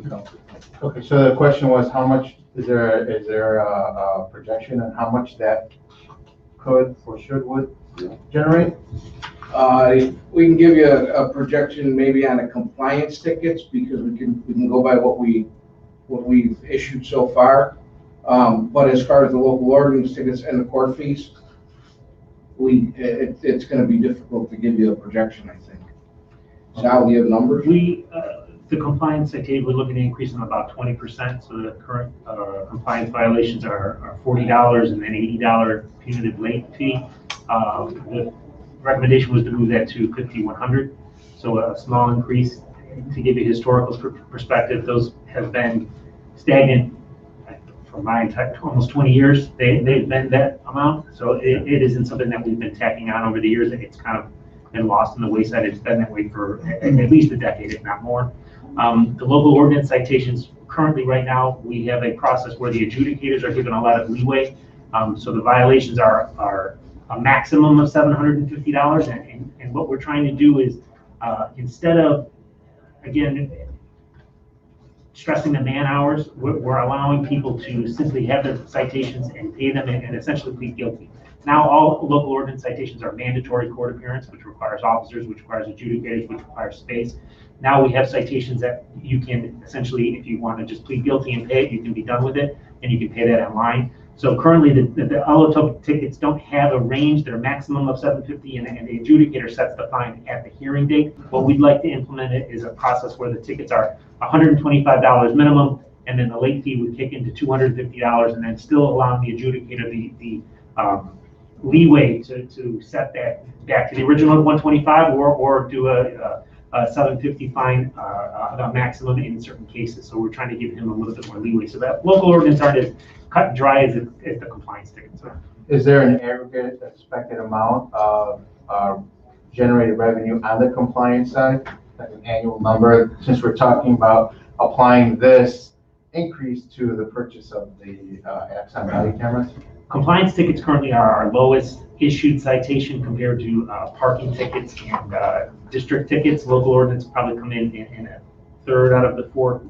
council. Okay, so the question was, how much, is there a projection on how much that could or would generate? We can give you a projection maybe on the compliance tickets, because we can go by what we've issued so far. But as far as the local ordinance tickets and the court fees, it's going to be difficult to give you a projection, I think. Sal, do you have numbers? The compliance citation, we're looking to increase them about 20%. So the current compliance violations are $40 and then $80 punitive late fee. The recommendation was to move that to $5,100. So a small increase. To give you a historical perspective, those have been stagnant for my entire almost 20 years. They've been that amount. So it isn't something that we've been tacking on over the years. It's kind of been lost in the wayside. It's been that way for at least a decade, if not more. The local ordinance citations, currently right now, we have a process where the adjudicators are given a lot of leeway. So the violations are a maximum of $750. And what we're trying to do is, instead of, again, stressing the man hours, we're allowing people to simply have the citations and pay them and essentially plead guilty. Now, all local ordinance citations are mandatory court appearance, which requires officers, which requires adjudicators, which requires space. Now we have citations that you can essentially, if you want to just plead guilty and pay it, you can be done with it, and you can pay that online. So currently, the LOTO tickets don't have a range. They're a maximum of $750, and the adjudicator sets the fine at the hearing date. What we'd like to implement is a process where the tickets are $125 minimum, and then the late fee would kick into $250, and then still allowing the adjudicator the leeway to set that back to the original 125 or do a $750 fine, a maximum in certain cases. So we're trying to give him a little bit more leeway so that local ordinance aren't as cut and dry as the compliance tickets are. Is there an aggregate expected amount of generated revenue on the compliance side, like an annual number, since we're talking about applying this increase to the purchase of the Axon body cameras? Compliance tickets currently are our lowest issued citation compared to parking tickets and district tickets. Local ordinance probably come in a third out of the four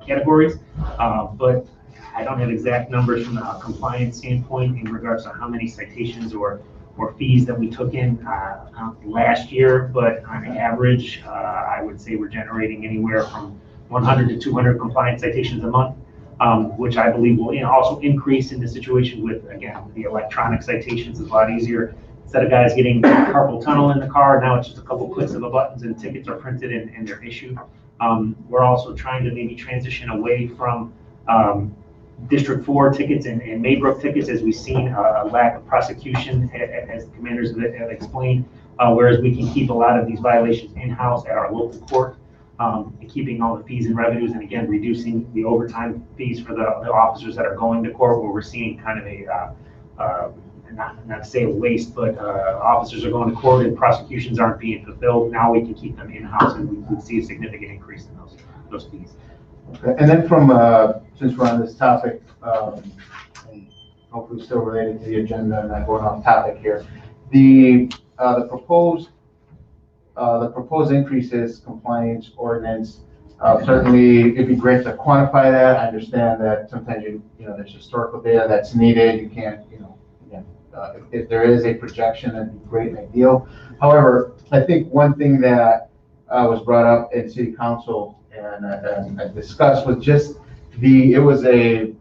categories, but I don't have exact numbers from a compliance standpoint in regards to how many citations or fees that we took in last year, but on average, I would say we're generating anywhere from 100 to 200 compliance citations a month. Which I believe will also increase in the situation with, again, the electronic citations. Is a lot easier. Instead of guys getting carpal tunnel in the car, now it's just a couple clicks of the buttons and tickets are printed and they're issued. We're also trying to maybe transition away from District 4 tickets and Maybrook tickets, as we've seen a lack of prosecution, as the commanders have explained, whereas we can keep a lot of these violations in-house at our local court. And keeping all the fees and revenues, and again, reducing the overtime fees for the officers that are going to court, where we're seeing kind of a, not to say a waste, but officers are going to court and prosecutions aren't being fulfilled. Now we can keep them in-house, and we would see a significant increase in those fees. Okay. And then from, since we're on this topic, and hopefully still related to the agenda and not going off topic here, the proposed increases, compliance ordinance, certainly it'd be great to quantify that. I understand that sometimes there's historical data that's needed. You can't, again, if there is a projection, that'd be great and ideal. However, I think one thing that was brought up in City Council and I discussed was just it was a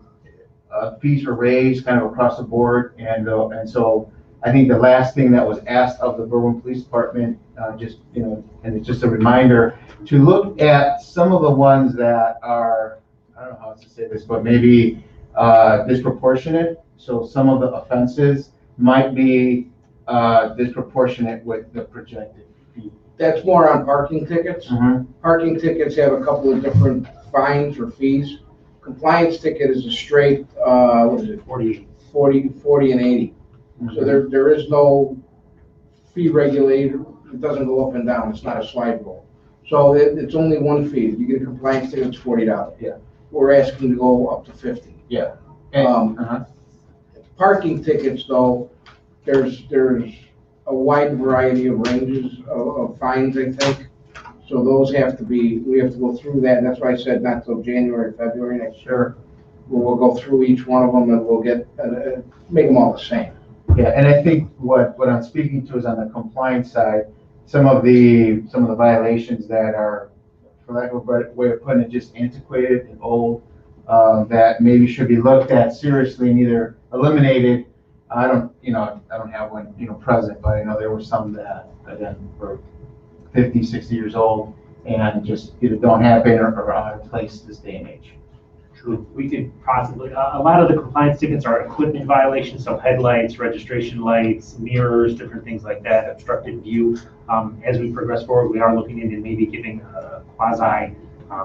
fees were raised kind of across the board, and so I think the last thing that was asked of the Berwyn Police Department, and it's just a reminder to look at some of the ones that are, I don't know how to say this, but maybe disproportionate. So some of the offenses might be disproportionate with the projected fee. That's more on parking tickets. Mm-hmm. Parking tickets have a couple of different fines or fees. Compliance ticket is a straight, what is it, 40 and 80. So there is no fee regulator. It doesn't go up and down. It's not a slide rule. So it's only one fee. If you get a compliance ticket, it's $40. Yeah. We're asking to go up to 50. Yeah. Parking tickets, though, there's a wide variety of ranges of fines, I think. So those we have to go through that. And that's why I said not till January, February next year. We'll go through each one of them and we'll make them all the same. Yeah, and I think what I'm speaking to is on the compliance side, some of the violations that are, for lack of a better way of putting it, just antiquated and old, that maybe should be looked at seriously and either eliminated. I don't have one, present, but I know there were some that, again, were 50, 60 years old, and just either don't happen or are in place this day and age. True. We could possibly, a lot of the compliance tickets are equipment violations, so headlights, registration lights, mirrors, different things like that, obstructed view. As we progress forward, we are looking into maybe giving quasi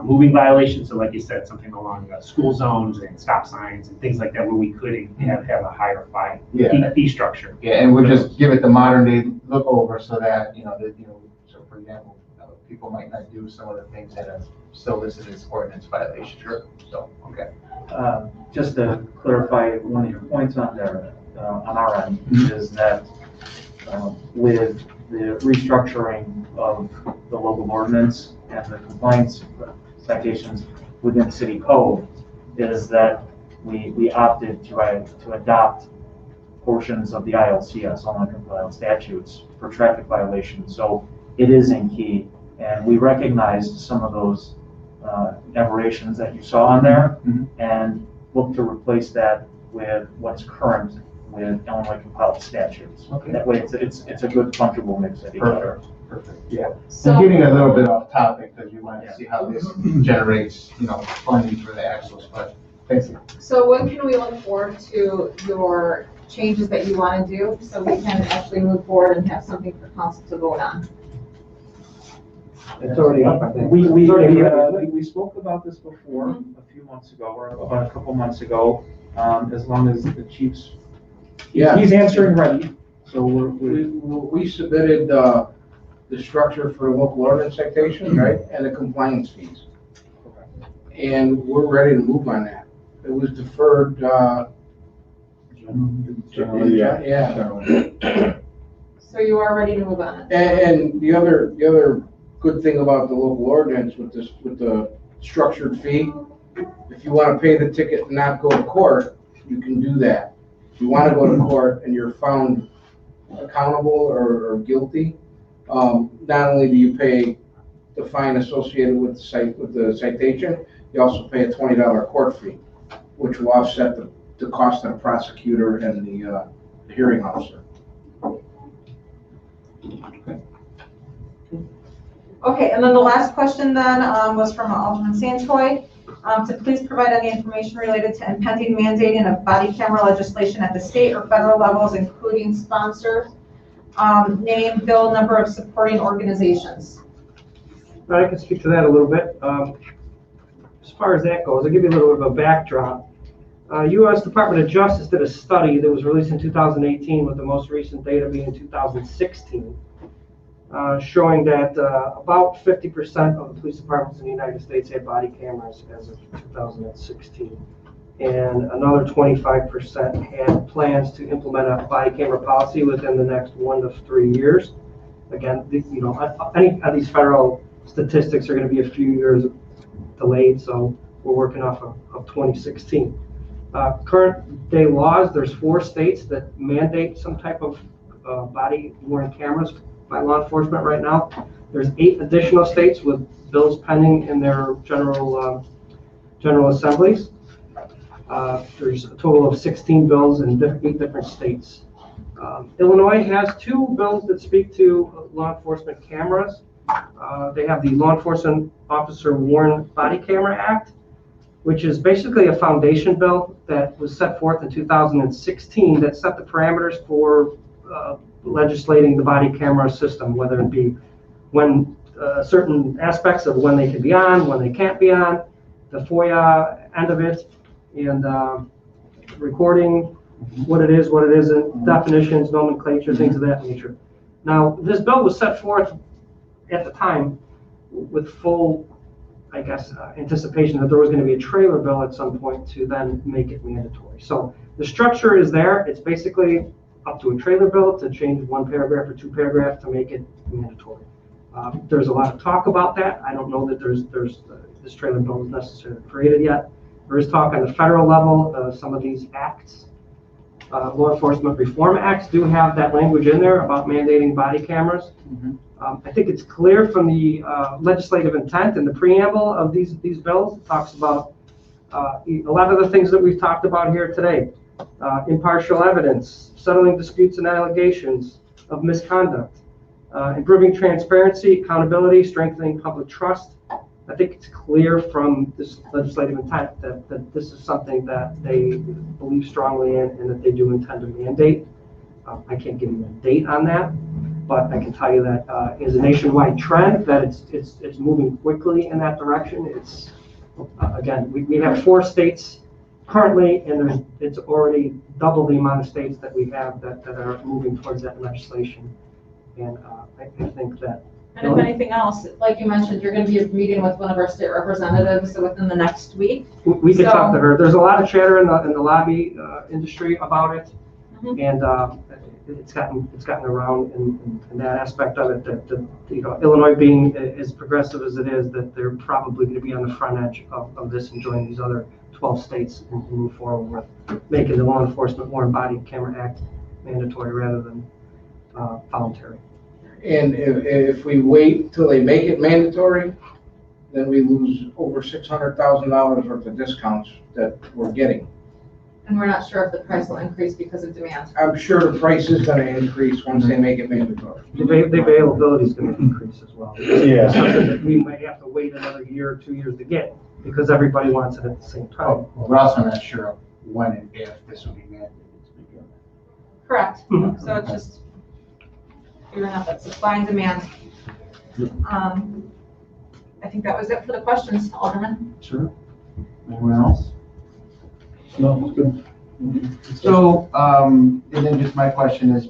moving violations, so like you said, something along school zones and stop signs and things like that, where we could have a higher fee structure. Yeah, and we'll just give it the modern day look over so that, so for example, people might not do some of the things that are still listed as ordinance violations. Sure. So, okay. Just to clarify one of your points on there, on our end, is that with the restructuring of the local ordinance and the compliance citations within city code, is that we opted to adopt portions of the ILCS, all non-compliant statutes, for traffic violations. So it is in key, and we recognized some of those aberrations that you saw on there, and look to replace that with what's current with Illinois compiled statutes. Okay. That way, it's a good fungible mix of each other. Perfect. Yeah. So- I'm getting a little bit off topic because you might see how this generates, funding for the actuals, but thanks. So when can we look forward to your changes that you want to do, so we can actually move forward and have something for council to vote on? It's already up, I think. We spoke about this before, a few months ago, or about a couple months ago, as long as the chief's, Yeah. he's answering ready. So We submitted the structure for local ordinance citation, right, and the compliance fees. And we're ready to move on that. It was deferred, Generally, yeah. yeah. So you are ready to move on it? And the other good thing about the local ordinance with the structured fee, if you want to pay the ticket and not go to court, you can do that. If you want to go to court and you're found accountable or guilty, not only do you pay the fine associated with the citation, you also pay a $20 court fee, which will offset the cost of the prosecutor and the hearing officer. Okay, and then the last question then was from Alderman Santoy, to please provide any information related to impending mandating of body camera legislation at the state or federal levels, including sponsors, name, bill, number of supporting organizations. I can speak to that a little bit. As far as that goes, I'll give you a little bit of a backdrop. U.S. Department of Justice did a study that was released in 2018, with the most recent data being 2016, showing that about 50% of the police departments in the United States had body cameras as of 2016. And another 25% had plans to implement a body camera policy within the next 1 to 3 years. Again, any of these federal statistics are going to be a few years delayed, so we're working off of 2016. Current day laws, there's 4 states that mandate some type of body-worn cameras by law enforcement right now. There's 8 additional states with bills pending in their general assemblies. There's a total of 16 bills in 8 different states. Illinois has 2 bills that speak to law enforcement cameras. They have the Law Enforcement Officer Worn Body Camera Act, which is basically a foundation bill that was set forth in 2016 that set the parameters for legislating the body camera system, whether it be when certain aspects of when they can be on, when they can't be on, the FOIA end of it, and recording what it is, what it isn't, definitions, nomenclature, things of that nature. Now, this bill was set forth at the time with full, anticipation that there was going to be a trailer bill at some point to then make it mandatory. So the structure is there. It's basically up to a trailer bill to change 1 paragraph or 2 paragraphs to make it mandatory. There's a lot of talk about that. I don't know that this trailer bill is necessarily created yet. There is talk on the federal level. Some of these acts, law enforcement reform acts, do have that language in there about mandating body cameras. I think it's clear from the legislative intent and the preamble of these bills. It talks about a lot of the things that we've talked about here today. Impartial evidence, settling disputes and allegations of misconduct, Improving transparency, accountability, strengthening public trust. I think it's clear from this legislative intent that this is something that they believe strongly in and that they do intend to mandate. I can't give you a date on that, but I can tell you that is a nationwide trend, that it's moving quickly in that direction. It's, again, we have 4 states currently, and it's already double the amount of states that we have that are moving towards that legislation. And I think that. And if anything else, like you mentioned, you're going to be meeting with one of our state representatives within the next week. We could talk to her. There's a lot of chatter in the lobby industry about it, and it's gotten around in that aspect of it. That you know, Illinois being as progressive as it is, that they're probably going to be on the front edge of this and join these other 12 states and move forward with making the Law Enforcement More Embodied Camera Act mandatory rather than voluntary. And if we wait till they make it mandatory, then we lose over $600,000 worth of discounts that we're getting. And we're not sure if the price will increase because of demand. I'm sure the price is gonna increase once they make it mandatory. The availability is going to increase as well. Yeah. It's something that we might have to wait another year or 2 years to get because everybody wants it at the same time. Oh, we're also not sure of when and if this will be mandated to begin with. Correct. Mhm. So it's just figuring out that supply and demand. I think that was it for the questions, Alderman. Sure. Anyone else? No, it's good. So, and then just my question is,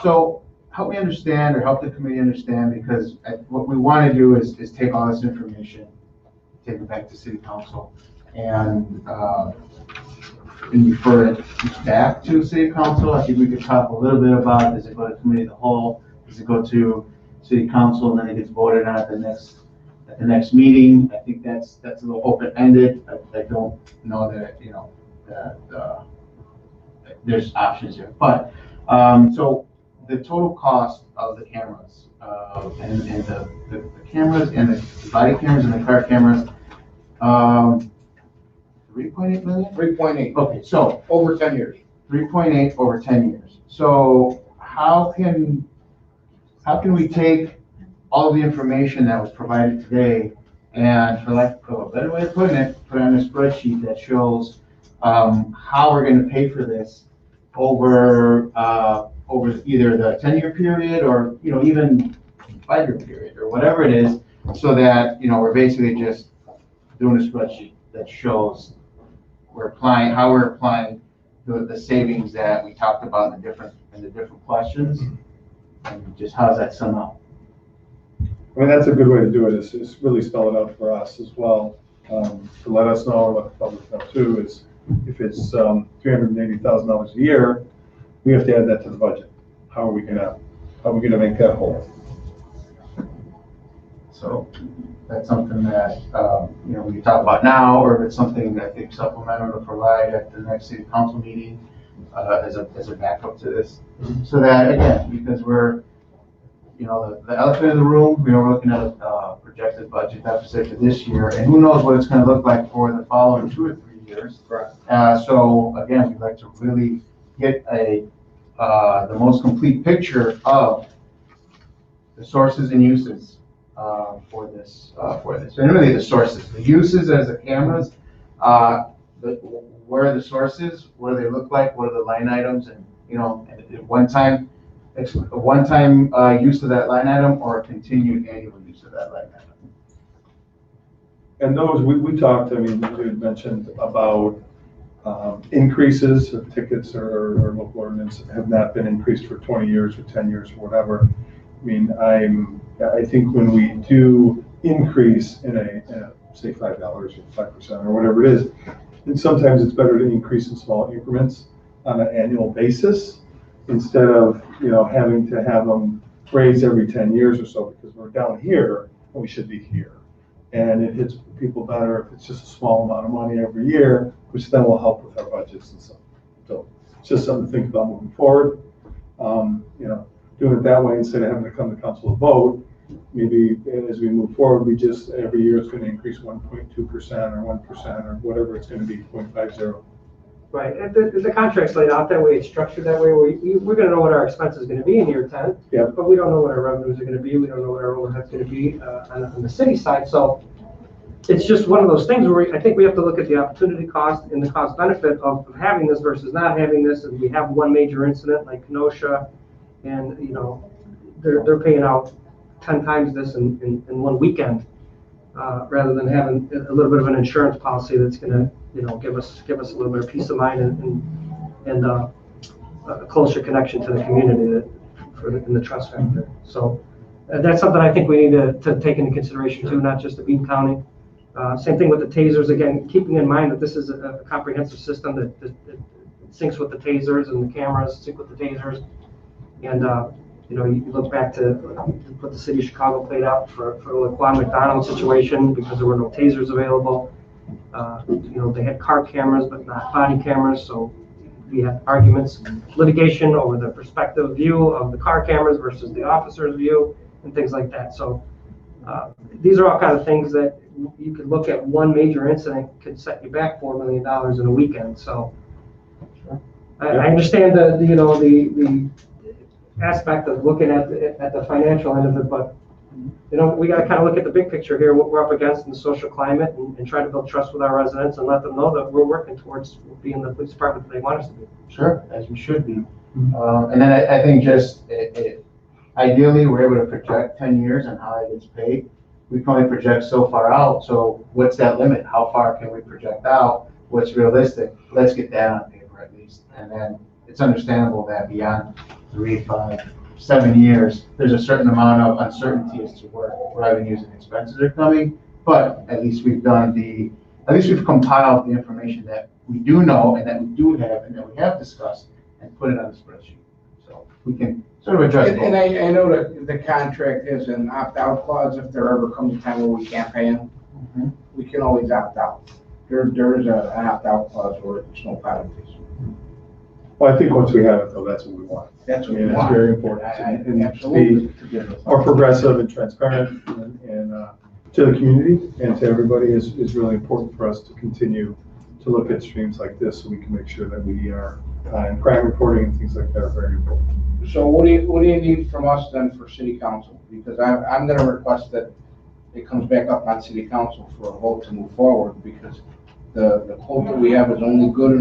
so help me understand, or help the committee understand, because what we want to do is take all this information, take it back to city council, and refer it back to city council. I think we could talk a little bit about, does it go to committee of the whole? Does it go to city council and then it gets voted on at the next meeting? I think that's a little open-ended. I don't know that, you know, that there's options here. But, so the total cost of the cameras, and the cameras and the body cameras and the car cameras, 3.8 million? 3.8, Okay, so over 10 years. 3.8 over 10 years. So how can we take all of the information that was provided today and, for lack of a better way of putting it, put on a spreadsheet that shows how we're going to pay for this over either the 10-year period or, you know, even 5-year period or whatever it is, so that, you know, we're basically just doing a spreadsheet that shows how we're applying the savings that we talked about in the different questions, and just how does that sum up? I mean, that's a good way to do it, is really spell it out for us as well, to let us know, let the public know too, is if it's $380,000 a year, we have to add that to the budget. How are we gonna make that whole? So that's something that, you know, we can talk about now, or if it's something I think supplemental to provide at the next city council meeting, as a backup to this. So that, again, because we're, you know, the elephant in the room, you know, we're looking at a projected budget deficit for this year, and who knows what it's gonna look like for the following 2 or 3 years. Correct. So again, we'd like to really get the most complete picture of the sources and uses for this. And really the sources, the uses as the cameras, where are the sources, what do they look like, what are the line items, and, you know, a one-time use of that line item or a continued annual use of that line item. And those, we talked, I mean, we had mentioned about increases of tickets or local ordinance have not been increased for 20 years or 10 years or whatever. I mean, I think when we do increase in a say $5 or 5% or whatever it is, then sometimes it's better to increase in small increments on an annual basis instead of, you know, having to have them raised every 10 years or so, because we're down here and we should be here. And it hits people better if it's just a small amount of money every year, which then will help with our budgets and stuff. So it's just something to think about moving forward. You know, doing it that way instead of having to come to council to vote, maybe as we move forward, we just, every year it's going to increase 1.2% or 1% or whatever it's going to be, 0.50. Right, and the contract's laid out that way, it's structured that way, we're gonna know what our expense is gonna be in year 10. Yeah. But we don't know what our revenues are gonna be, we don't know what our overhead's gonna be, on the city side, so it's just one of those things where I think we have to look at the opportunity cost and the cost benefit of having this versus not having this, and we have one major incident like Kenosha, and, you know, they're paying out 10 times this in one weekend, rather than having a little bit of an insurance policy that's gonna, you know, give us a little bit of peace of mind and a closer connection to the community in the trust factor. So that's something I think we need to take into consideration too, not just the Bean County. Same thing with the tasers, again, keeping in mind that this is a comprehensive system that syncs with the tasers, and the cameras sync with the tasers. And, you know, you look back to what the city of Chicago played out for the Laquan McDonald situation because there were no tasers available. You know, they had car cameras, but not body cameras, so we had arguments, litigation over the perspective view of the car cameras versus the officer's view, and things like that. So these are all kind of things that you could look at. One major incident could set you back $4 million in a weekend. So I understand the aspect of looking at the financial end of it, but you know, we got to kind of look at the big picture here, what we're up against in the social climate, and try to build trust with our residents and let them know that we're working towards being the police department that they want us to be. Sure, as we should be. And then I think just ideally, we're able to project 10 years on how it gets paid. We can only project so far out, so what's that limit? How far can we project out? What's realistic? Let's get that on paper at least. And then it's understandable that beyond 3, 5, 7 years, there's a certain amount of uncertainty as to where revenues and expenses are coming, but at least we've compiled the information that we do know and that we do have and that we have discussed and put it on the spreadsheet. So we can sort of address both. And I know that the contract has an opt-out clause if there ever comes a time where we can't pay them. Mm-hmm. We can always opt out. There is an opt-out clause where there's no penalties. Well, I think once we have it though, that's what we want. That's what we It's want. very important and to Absolutely. be more progressive and transparent and to the community and to everybody is really important for us to continue to look at streams like this so we can make sure that we are, and crime reporting and things like that are very important. So what do you need from us then for city council? Because I'm gonna request that it comes back up on city council for a vote to move forward, because the quote that we have is only good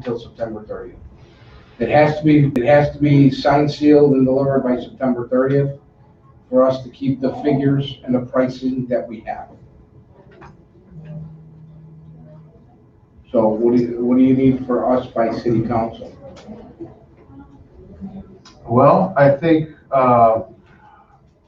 till September 30th. It has to be signed, sealed, and delivered by September 30th for us to keep the figures and the pricing that we have. So what do you need for us by city council? Well, I think, I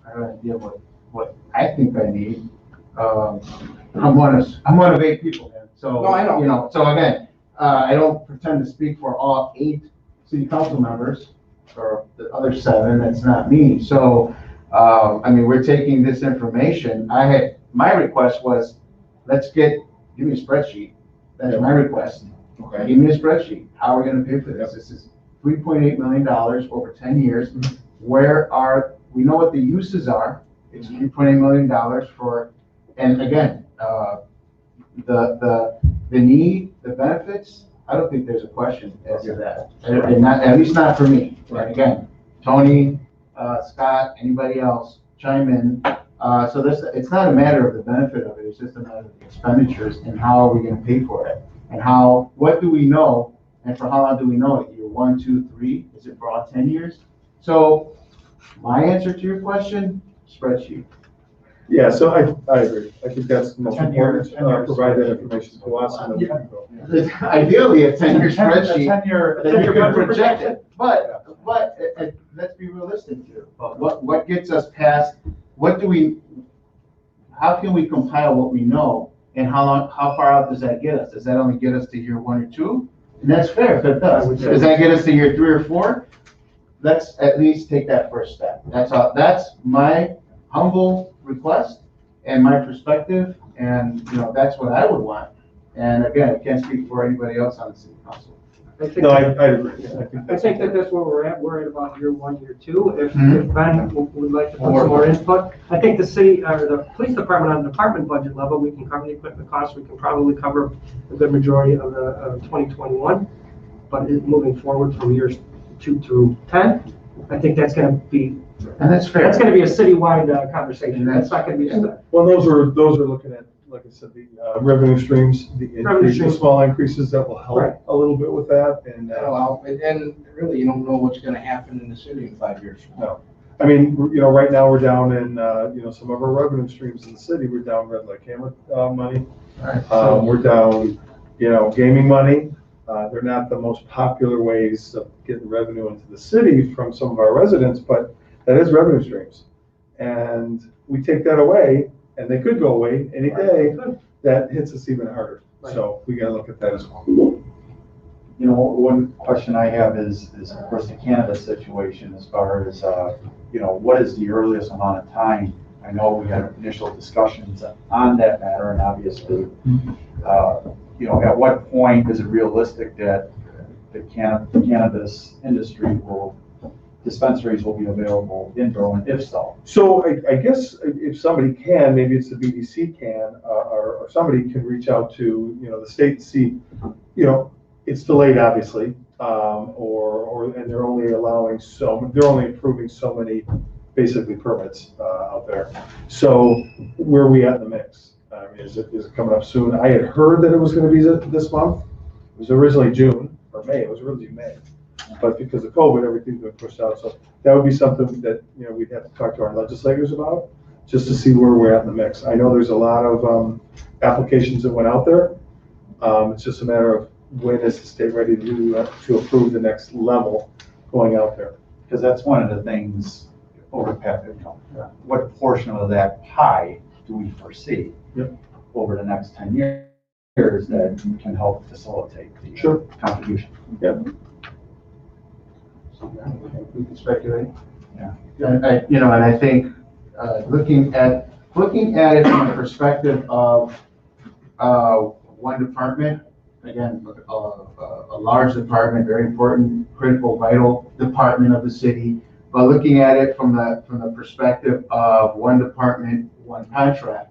have an idea what I think I need. I'm one of 8 people, man. So, No, I know. You know, so again, I don't pretend to speak for all 8 city council members or the other 7, that's not me. So, I mean, we're taking this information. My request was, give me a spreadsheet. That's my request. Okay. Give me a spreadsheet. How are we gonna pay for this? This is $3.8 million over 10 years. We know what the uses are. It's $3.8 million for, and again, the need, the benefits, I don't think there's a question as to that. And not, at least not for me. And again, Tony, Scott, anybody else, chime in. So it's not a matter of the benefit of it, it's just a matter of the expenditures and how are we gonna pay for it? And what do we know, and for how long do we know it? Year 1, 2, 3? Is it for all 10 years? So my answer to your question, spreadsheet. Yeah, so I agree. I think that's the most 10 years, important, provide that information to us and then we can go. Ideally, a 10-year spreadsheet, 10-year. then you can project it. But let's be realistic here. But what gets us past, how can we compile what we know? And how far out does that get us? Does that only get us to year 1 or 2? And that's fair if it does. Does that get us to year 3 or 4? Let's at least take that first step. That's my humble request and my perspective, and you know, that's what I would want. And again, I can't speak for anybody else on the city council. I think, No, I agree. I think that that's where we're at. We're at about year 1, year 2. If Mhm. Ben would like to put some more input, I think the city, or the police department on the department budget level, we can cover the equipment costs. We can probably cover a good majority of the 2021. But moving forward from years 2 through 10, I think that's going to be, And that's fair. that's going to be a citywide conversation. That's not going to be just a Well, those are looking at, like I said, the revenue streams, the Revenue increase, the streams. small increases that will help Right. a little bit with that. And, And really, you don't know what's gonna happen in the city in 5 years from now. no, I mean, right now we're down in, some of our revenue streams in the city, we're down red light camera, money. Alright, We're down, gaming money. They're not the most popular ways of getting revenue into the city from some of our residents, but that is revenue streams. And we take that away, and they could go away any day, that hits us even harder. So we gotta look at that as well. One question I have is of course the cannabis situation as far as, what is the earliest amount of time? I know we had initial discussions on that matter, and obviously, at what point is it realistic that the cannabis industry dispensaries will be available in Berlin, if so? So I guess if somebody can, maybe it's the BDC can, or somebody can reach out to, the state and see, it's delayed, obviously, and they're only approving so many, basically, permits, out there. So where are we at in the mix? Is it coming up soon? I had heard that it was gonna be this month. It was originally June or May, it was originally May. But because of COVID, everything's been pushed out. So that would be something that, we'd have to talk to our legislators about, just to see where we're at in the mix. I know there's a lot of applications that went out there. It's just a matter of when is the state ready to approve the next level going out there. Because that's one of the things over the past, what portion of that pie do we foresee over the next 10 years that can help facilitate the contribution? Yep. we can speculate. Yeah. And I think, looking at it from the perspective of, one department, again, a large department, very important, critical, vital department of the city, but looking at it from the perspective of one department, one contract,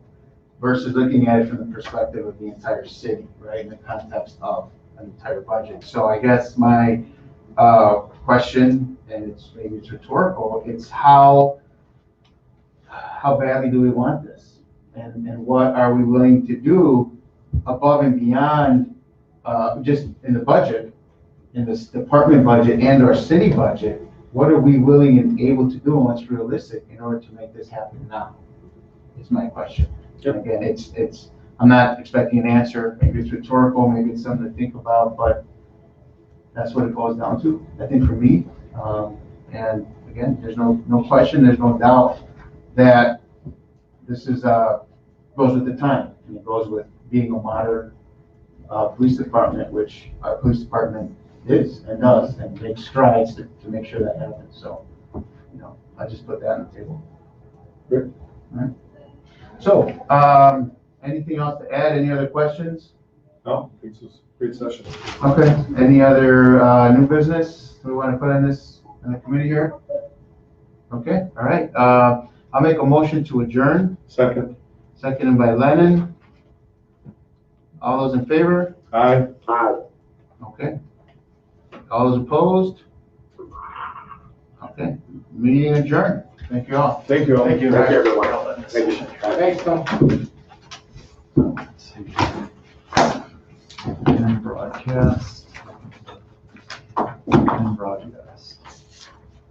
versus looking at it from the perspective of the entire city, right, in the context of an entire budget. So I guess my question, and maybe it's rhetorical, it's how badly do we want this? And what are we willing to do above and beyond just in the budget, in this department budget and our city budget? What are we willing and able to do and what's realistic in order to make this happen now? Is my question. Yep. And again, I'm not expecting an answer. Maybe it's rhetorical, maybe it's something to think about, but that's what it boils down to, I think, for me. And again, there's no question, there's no doubt that this is goes with the time, and it goes with being a modern police department, which our police department is and does, and makes strides to make sure that happens. So, I just put that on the table. Good. All right. So, anything else to add? Any other questions? No, I think this was a great session. Okay. Any other new business we want to put on the committee here? Okay. All right. I'll make a motion to adjourn. Second. Seconded by Lennon. All those in favor? Aye. Okay. All those opposed? Okay. Meeting adjourned. Thank you all. Thank you all. Thank you. Thank you, everyone. Thank you. Thanks, Tom. And broadcast. And broadcast.